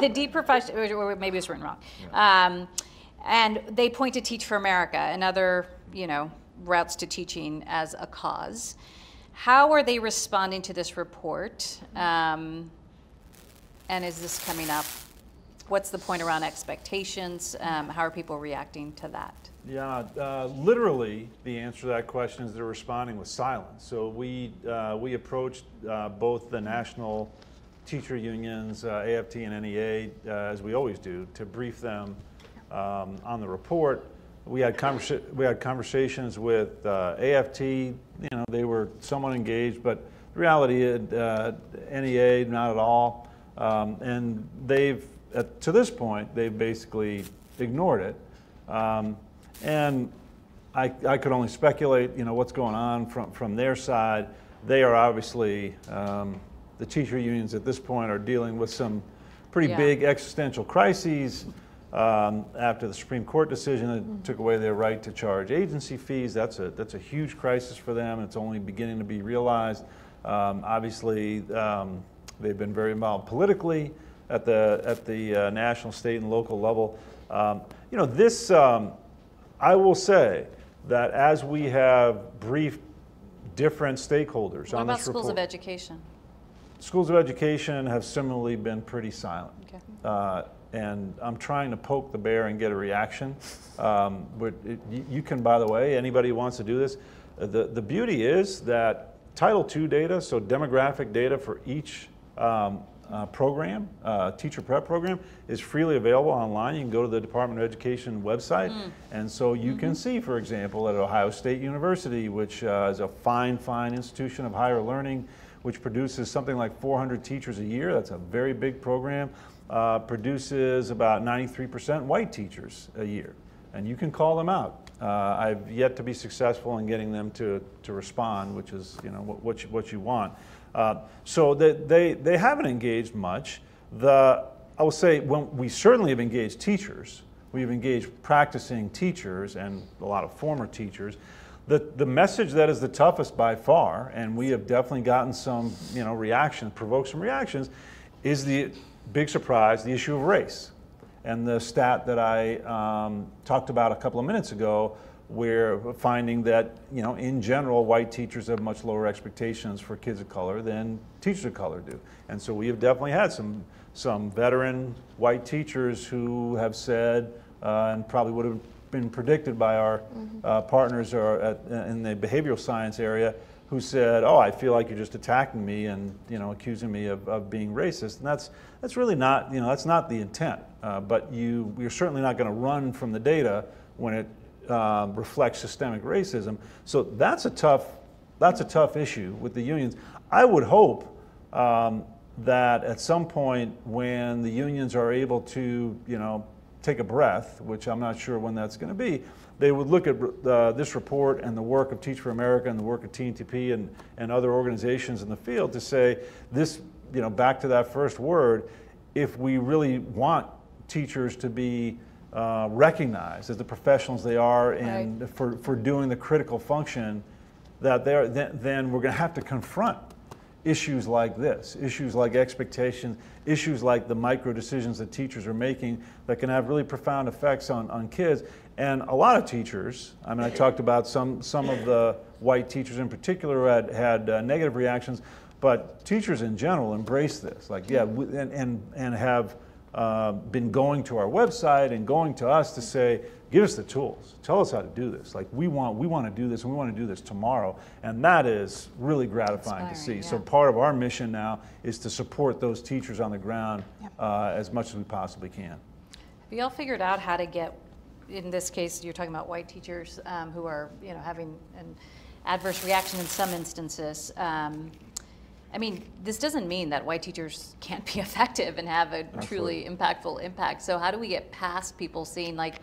The deprofessional, or maybe it's written wrong. Yeah. And they point to Teach for America and other, you know, routes to teaching as a cause. How are they responding to this report? And is this coming up? What's the point around expectations? How are people reacting to that? Yeah, literally the answer to that question is they're responding with silence. So we approached both the national teacher unions, AFT and NEA, as we always do, to brief them on the report. We had conversations with AFT. You know, they were somewhat engaged, but the reality is NEA not at all. And they've, to this point, they've basically ignored it. And I could only speculate, you know, what's going on from their side. They are obviously, the teacher unions at this point are dealing with some pretty big existential crises after the Supreme Court decision that took away their right to charge agency fees. That's a huge crisis for them. It's only beginning to be realized. Obviously, they've been very involved politically at the national, state, and local level. You know, this, I will say that as we have briefed different stakeholders on this report. What about schools of education? Schools of education have similarly been pretty silent. Okay. And I'm trying to poke the bear and get a reaction. But you can, by the way, anybody who wants to do this, the beauty is that Title II data, so demographic data for each program, teacher prep program, is freely available online. You can go to the Department of Education website, and so you can see, for example, at Ohio State University, which is a fine institution of higher learning, which produces something like 400 teachers a year. That's a very big program. Produces about 93% white teachers a year, and you can call them out. I've yet to be successful in getting them to respond, which is, you know, what you want. So they haven't engaged much. I will say, when we certainly have engaged teachers, we've engaged practicing teachers and a lot of former teachers. The message that is the toughest by far, and we have definitely gotten some, you know, reactions, provoked some reactions, is the big surprise, the issue of race. And the stat that I talked about a couple of minutes ago, we're finding that, you know, in general, white teachers have much lower expectations for kids of color than teachers of color do. And so we have definitely had some veteran white teachers who have said, and probably would have been predicted by our partners in the behavioral science area, who said, "Oh, I feel like you're just attacking me and, you know, accusing me of being racist." And that's really not, you know, that's not the intent. But we're certainly not going to run from the data when it reflects systemic racism. So that's a tough issue with the unions. I would hope that at some point when the unions are able to, you know, take a breath, which I'm not sure when that's going to be, they would look at this report and the work of Teach for America and the work of TNTP and other organizations in the field to say this, you know, back to that first word, if we really want teachers to be recognized as the professionals they are and for doing the critical function that then we're going to have to confront issues like this, issues like expectations, issues like the micro decisions that teachers are making that can have really profound effects on kids. And a lot of teachers, I mean, I talked about some of the white teachers in particular who had negative reactions, but teachers in general embrace this, like, yeah, and have been going to our website and going to us to say, give us the tools, tell us how to do this. Like, we want to do this, and we want to do this tomorrow. And that is really gratifying to see. Yeah. So part of our mission now is to support those teachers on the ground as much as we possibly can. Have you all figured out how to get in this case, you're talking about white teachers who are, having an adverse reaction in some instances. I mean, this doesn't mean that white teachers can't be effective and have a truly impactful impact. So how do we get past people seeing like,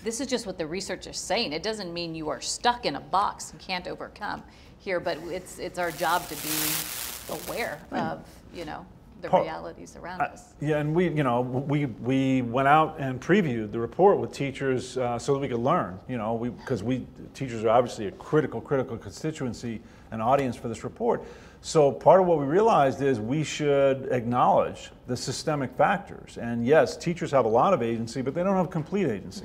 this is just what the research is saying. It doesn't mean you are stuck in a box and can't overcome here, but it's our job to be aware of, the realities around us. Yeah, and we went out and previewed the report with teachers so that we could learn, because teachers are obviously a critical constituency and audience for this report. So part of what we realized is we should acknowledge the systemic factors. And yes, teachers have a lot of agency, but they don't have complete agency.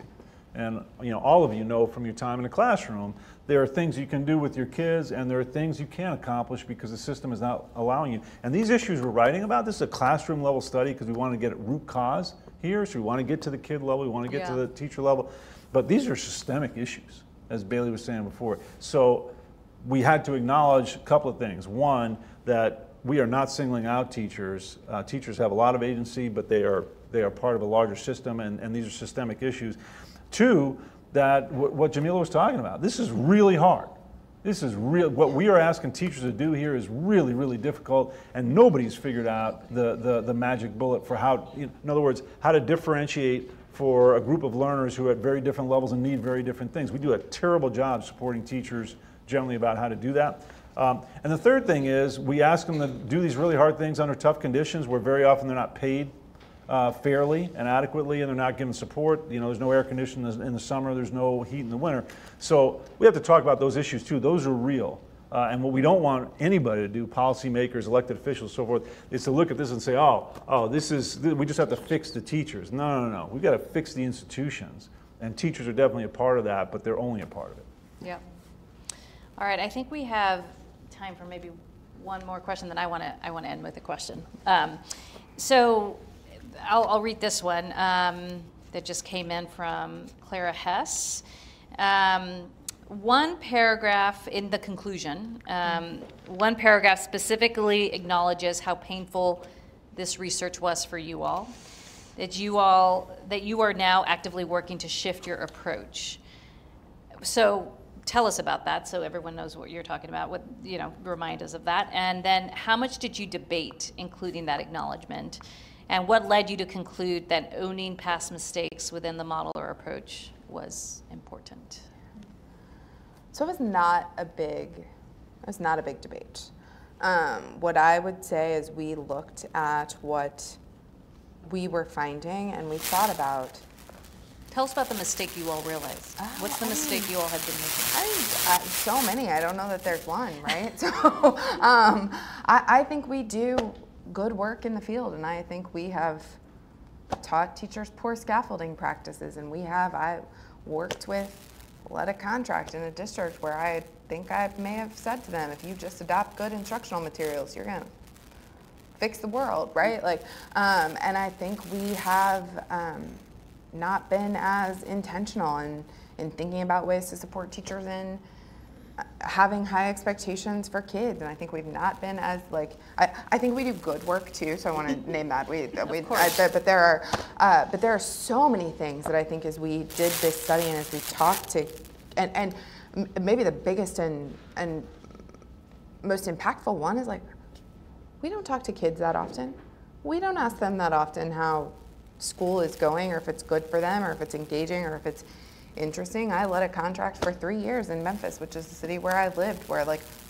And all of you know from your time in the classroom, there are things you can do with your kids, and there are things you can't accomplish because the system is not allowing you. And these issues we're writing about, this is a classroom level study because we want to get at root cause here. So we want to get to the kid level, we want to get to the teacher level. But these are systemic issues, as Bailey was saying before. So we had to acknowledge a couple of things. One, that we are not singling out teachers. Teachers have a lot of agency, but they are part of a larger system, and these are systemic issues. Two, that what Jamila was talking about, this is really hard. This is real. What we are asking teachers to do here is really difficult, and nobody's figured out the magic bullet for how, in other words, how to differentiate for a group of learners who are at very different levels and need very different things. We do a terrible job supporting teachers generally about how to do that. And the third thing is we ask them to do these really hard things under tough conditions where very often they're not paid fairly and adequately, and they're not given support. There's no air conditioning in the summer, there's no heat in the winter. So we have to talk about those issues too. Those are real. And what we don't want anybody to do, policymakers, elected officials, so forth, is to look at this and say, we just have to fix the teachers. No. We've got to fix the institutions. And teachers are definitely a part of that, but they're only a part of it. Yeah. All right, I think we have time for maybe one more question, then I want to end with a question. So I'll read this one that just came in from Clara Hess. One paragraph in the conclusion, one paragraph specifically acknowledges how painful this research was for you all, that you are now actively working to shift your approach. So tell us about that so everyone knows what you're talking about, remind us of that. And then how much did you debate including that acknowledgement? And what led you to conclude that owning past mistakes within the model or approach was important? So it was not a big debate. What I would say is we looked at what we were finding and we thought about. Tell us about the mistake you all realized. What's the mistake you all had been making? So many. I don't know that there's one, right? So I think we do good work in the field, and I think we have taught teachers poor scaffolding practices, and I worked led a contract in a district where I think I may have said to them, if you just adopt good instructional materials, you're gonna fix the world, right? And I think we have not been as intentional in thinking about ways to support teachers in having high expectations for kids, and I think we've not been as I think we do good work too. So I want to name that. But there are so many things that I think as we did this study and as we talked to, and maybe the biggest and most impactful one is we don't talk to kids that often. We don't ask them that often how school is going, or if it's good for them, or if it's engaging, or if it's interesting. I led a contract for 3 years in Memphis, which is the city where I lived, where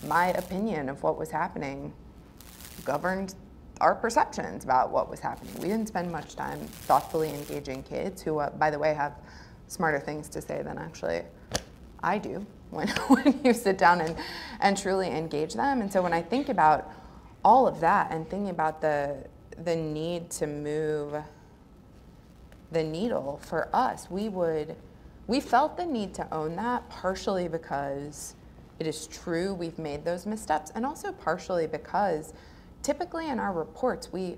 my opinion of what was happening governed our perceptions about what was happening. We didn't spend much time thoughtfully engaging kids who, by the way, have smarter things to say than actually I do when you sit down and truly engage them. And so when I think about all of that and thinking about the need to move the needle for us, we felt the need to own that, partially because it is true we've made those missteps, and also partially because typically in our reports we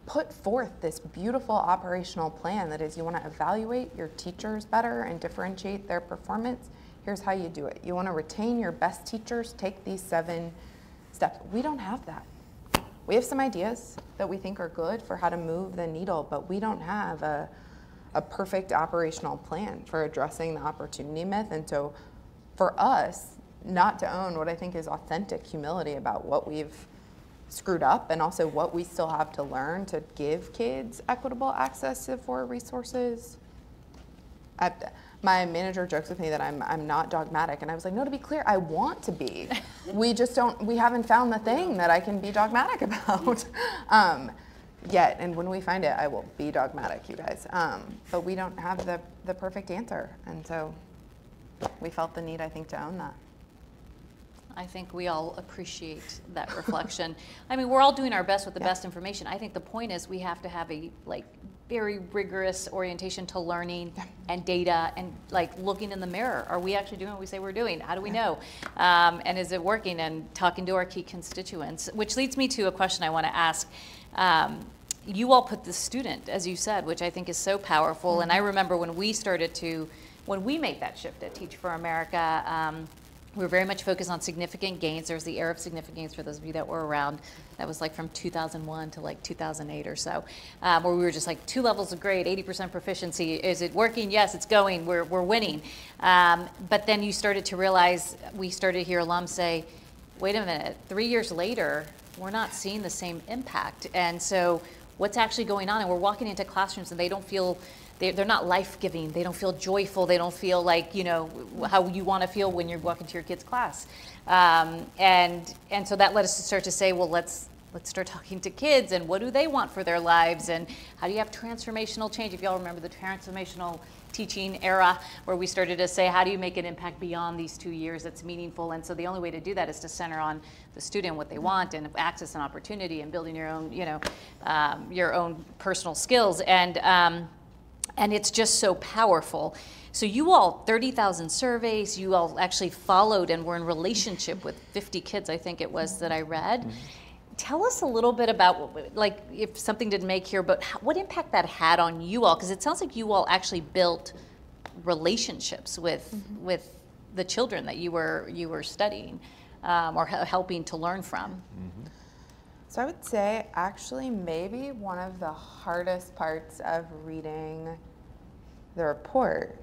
put forth this beautiful operational plan that is, you want to evaluate your teachers better and differentiate their performance. Here's how you do it. You want to retain your best teachers, take these 7 steps. We don't have that. We have some ideas that we think are good for how to move the needle, but we don't have a a perfect operational plan for addressing the opportunity myth. And so for us, not to own what I think is authentic humility about what we've screwed up and also what we still have to learn to give kids equitable access to affordable resources. My manager jokes with me that I'm not dogmatic, and I was like, no, to be clear, I want to be. We haven't found the thing that I can be dogmatic about yet, and when we find it, I will be dogmatic, you guys. But we don't have the perfect answer, and so we felt the need, I think, to own that. I think we all appreciate that reflection. I mean, we're all doing our best with the best information. I think the point is we have to have a very rigorous orientation to learning and data and looking in the mirror. Are we actually doing what we say we're doing? How do we know? And is it working? And talking to our key constituents, which leads me to a question I want to ask. You all put the student, as you said, which I think is so powerful. And I remember when we made that shift at Teach for America, we were very much focused on significant gains. There was the era of significant gains for those of you that were around. That was from 2001 to 2008 or so, where we were just 2 levels of grade, 80% proficiency. Is it working? Yes, it's going. We're winning. But then you started to realize, we started to hear alums say, wait a minute, 3 years later, we're not seeing the same impact. And so what's actually going on? And we're walking into classrooms and they don't feel, they're not life-giving. They don't feel joyful. They don't feel how you want to feel when you're walking to your kid's class. And so that led us to start to say, well, let's start talking to kids and what do they want for their lives and how do you have transformational change? If y'all remember the transformational teaching era where we started to say, how do you make an impact beyond these 2 years that's meaningful? And so the only way to do that is to center on the student, what they want, and access and opportunity, and building your own, your own personal skills. And it's just so powerful. So you all, 30,000 surveys, you all actually followed and were in relationship with 50 kids, I think it was, that I read. Mm-hmm. Tell us a little bit about, if something didn't make here, but what impact that had on you all, because it sounds like you all actually built relationships with the children that you were studying or helping to learn from. Mm-hmm. So I would say actually maybe one of the hardest parts of reading the report,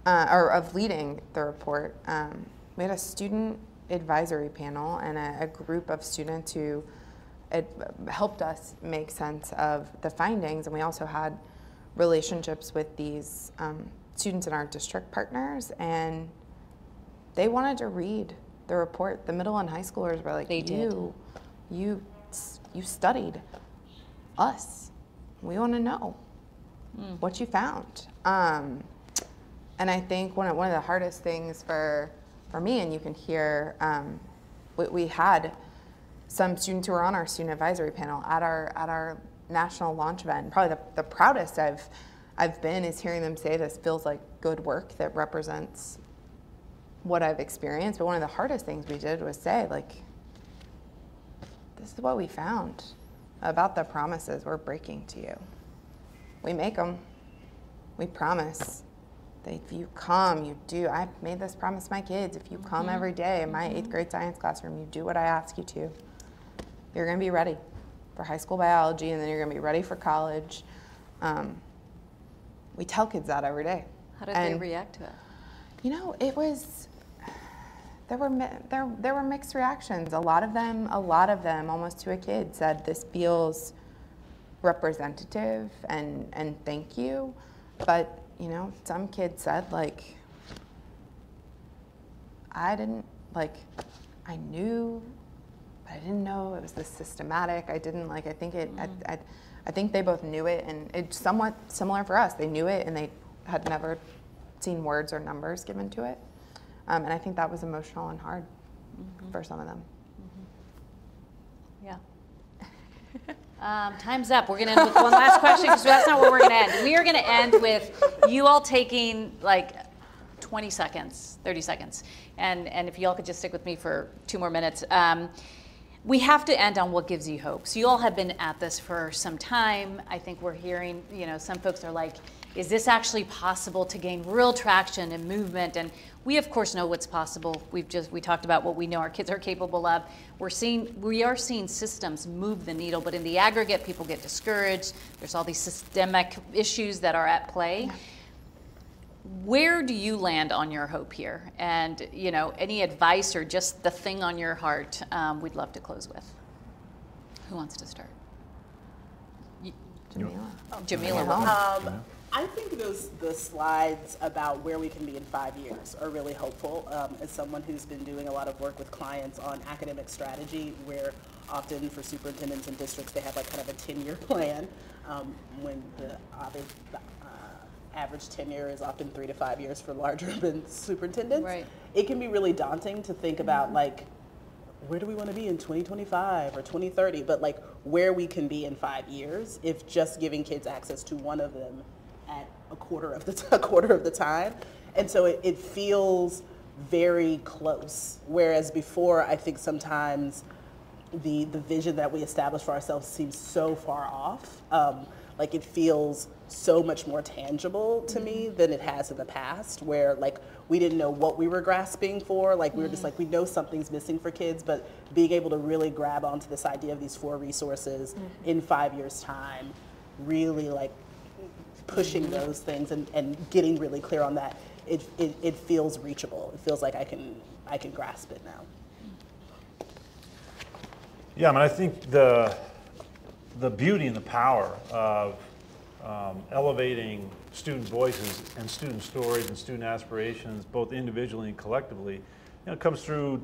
or of leading the report, we had a student advisory panel and a group of students who helped us make sense of the findings, and we also had relationships with these students and our district partners, and they wanted to read the report. The middle and high schoolers were like, you studied us. We want to know what you found. And I think one of the hardest things for me, and you can hear, we had some students who were on our student advisory panel at our national launch event. Probably the proudest I've been is hearing them say this feels like good work that represents what I've experienced. But one of the hardest things we did was say, this is what we found about the promises we're breaking to you. We make them. We promise that if you come, you do. I made this promise to my kids. If you come every day in my 8th grade science classroom, you do what I ask you to, you're going to be ready for high school biology, and then you're going to be ready for college. We tell kids that every day. How did they react to it? It was... There were mixed reactions. A lot of them, almost to a kid, said this feels representative and thank you. But some kids said I knew, but I didn't know it was this systematic. I didn't I think it. I think they both knew it, and it's somewhat similar for us. They knew it, and they had never seen words or numbers given to it. And I think that was emotional and hard for some of them. Yeah. Time's up. We're going to end with one last question, because that's not where we're going to end. We are going to end with you all taking 20 seconds, 30 seconds. And if you all could just stick with me for 2 more minutes. we have to end on what gives you hope. So you all have been at this for some time. I think we're hearing, some folks are like, is this actually possible to gain real traction and movement? And we of course know what's possible. We talked about what we know our kids are capable of. We are seeing systems move the needle, but in the aggregate, people get discouraged. There's all these systemic issues that are at play. Where do you land on your hope here? And any advice or just the thing on your heart, we'd love to close with. Who wants to start? Jamila. I think the slides about where we can be in 5 years are really hopeful. As someone who's been doing a lot of work with clients on academic strategy, where often for superintendents and districts they have like kind of a 10-year plan, when the average tenure is often 3 to 5 years for large urban superintendents. Right. It can be really daunting to think about like, where do we want to be in 2025 or 2030, but like where we can be in 5 years if just giving kids access to one of them at a quarter of the time. And so it feels very close. Whereas before, I think sometimes the vision that we establish for ourselves seems so far off. Like it feels so much more tangible to me than it has in the past, where like we didn't know what we were grasping for. Like we were just like, we know something's missing for kids, but being able to really grab onto this idea of these 4 resources in 5 years' time, really like pushing those things and getting really clear on that, it feels reachable. It feels like I can grasp it now. Yeah, I think the beauty and the power of elevating student voices and student stories and student aspirations, both individually and collectively, comes through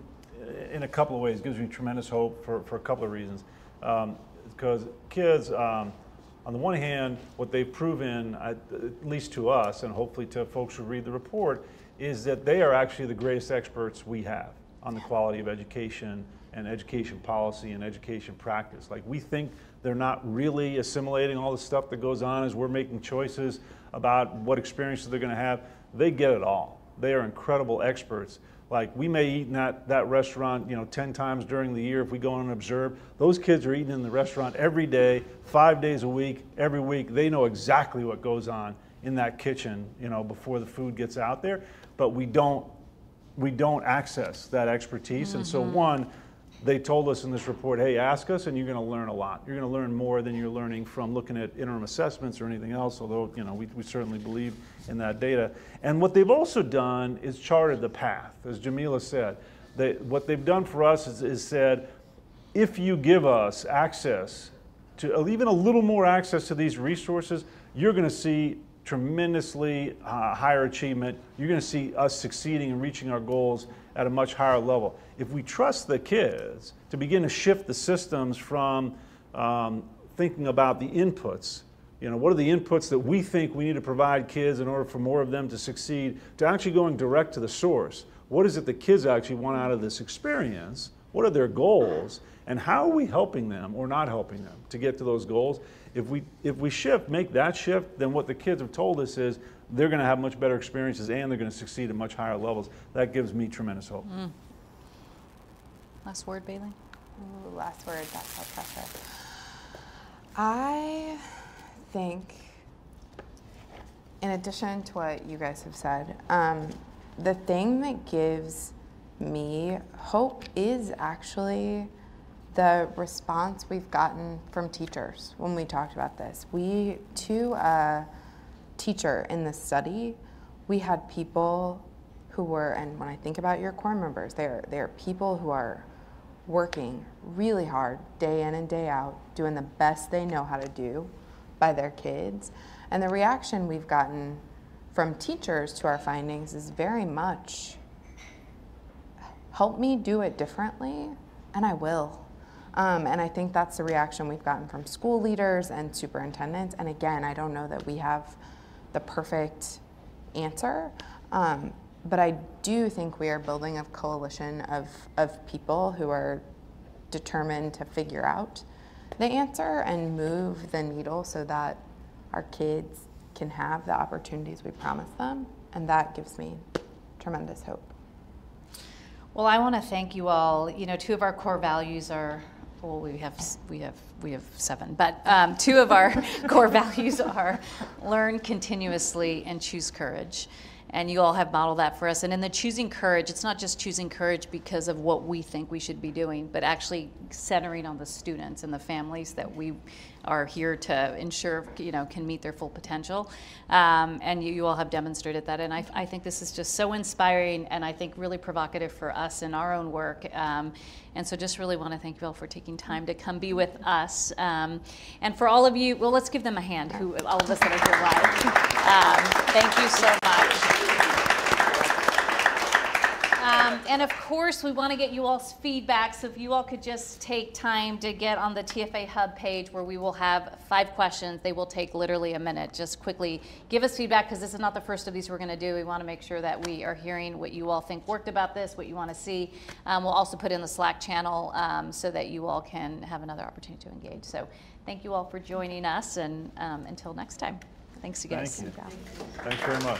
in a couple of ways. It gives me tremendous hope for a couple of reasons. Because kids, on the one hand, what they've proven, at least to us, and hopefully to folks who read the report, is that they are actually the greatest experts we have on the quality of education and education policy and education practice. Like, we think they're not really assimilating all the stuff that goes on as we're making choices about what experiences they're going to have. They get it all. They are incredible experts. Like, we may eat in that restaurant 10 times during the year if we go in and observe. Those kids are eating in the restaurant every day, 5 days a week, every week. They know exactly what goes on in that kitchen before the food gets out there. But we don't access that expertise. And so one, they told us in this report, hey, ask us and you're going to learn a lot. You're going to learn more than you're learning from looking at interim assessments or anything else, although we certainly believe in that data. And what they've also done is charted the path, as Jamila said. What they've done for us is said, if you give us access to even a little more access to these resources, you're going to see tremendously higher achievement. You're going to see us succeeding and reaching our goals at a much higher level. If we trust the kids to begin to shift the systems from thinking about the inputs, what are the inputs that we think we need to provide kids in order for more of them to succeed, to actually going direct to the source. What is it the kids actually want out of this experience? What are their goals? And how are we helping them or not helping them to get to those goals? If we make that shift, then what the kids have told us is they're going to have much better experiences and they're going to succeed at much higher levels. That gives me tremendous hope. Last word, Bailey? Ooh, last word, that's how pressure. I think, in addition to what you guys have said, the thing that gives me hope is actually the response we've gotten from teachers when we talked about this. To a teacher in this study, we had people who were, and when I think about your core members, they're people who are working really hard day in and day out, doing the best they know how to do by their kids. And the reaction we've gotten from teachers to our findings is very much, help me do it differently, and I will. And I think that's the reaction we've gotten from school leaders and superintendents. And again, I don't know that we have the perfect answer, but I do think we are building a coalition of people who are determined to figure out the answer and move the needle so that our kids can have the opportunities we promised them. And that gives me tremendous hope. Well, I want to thank you all. You know, two of our core values are, well, we have 7, but two of our core values are learn continuously and choose courage. And you all have modeled that for us. And in the choosing courage, it's not just choosing courage because of what we think we should be doing, but actually centering on the students and the families that we are here to ensure, you know, can meet their full potential. And you all have demonstrated that. And I think this is just so inspiring, and I think really provocative for us in our own work. And so just really want to thank you all for taking time to come be with us. And for all of you, well, let's give them a hand, all of us that are here live. Thank you so much. And of course, we want to get you all's feedback, so if you all could just take time to get on the TFA Hub page where we will have 5 questions. They will take literally a minute. Just quickly give us feedback, because this is not the first of these we're going to do. We want to make sure that we are hearing what you all think worked about this, what you want to see. We'll also put in the Slack channel so that you all can have another opportunity to engage. So thank you all for joining us, and until next time. Thanks, you guys. Thank you. Thanks very much.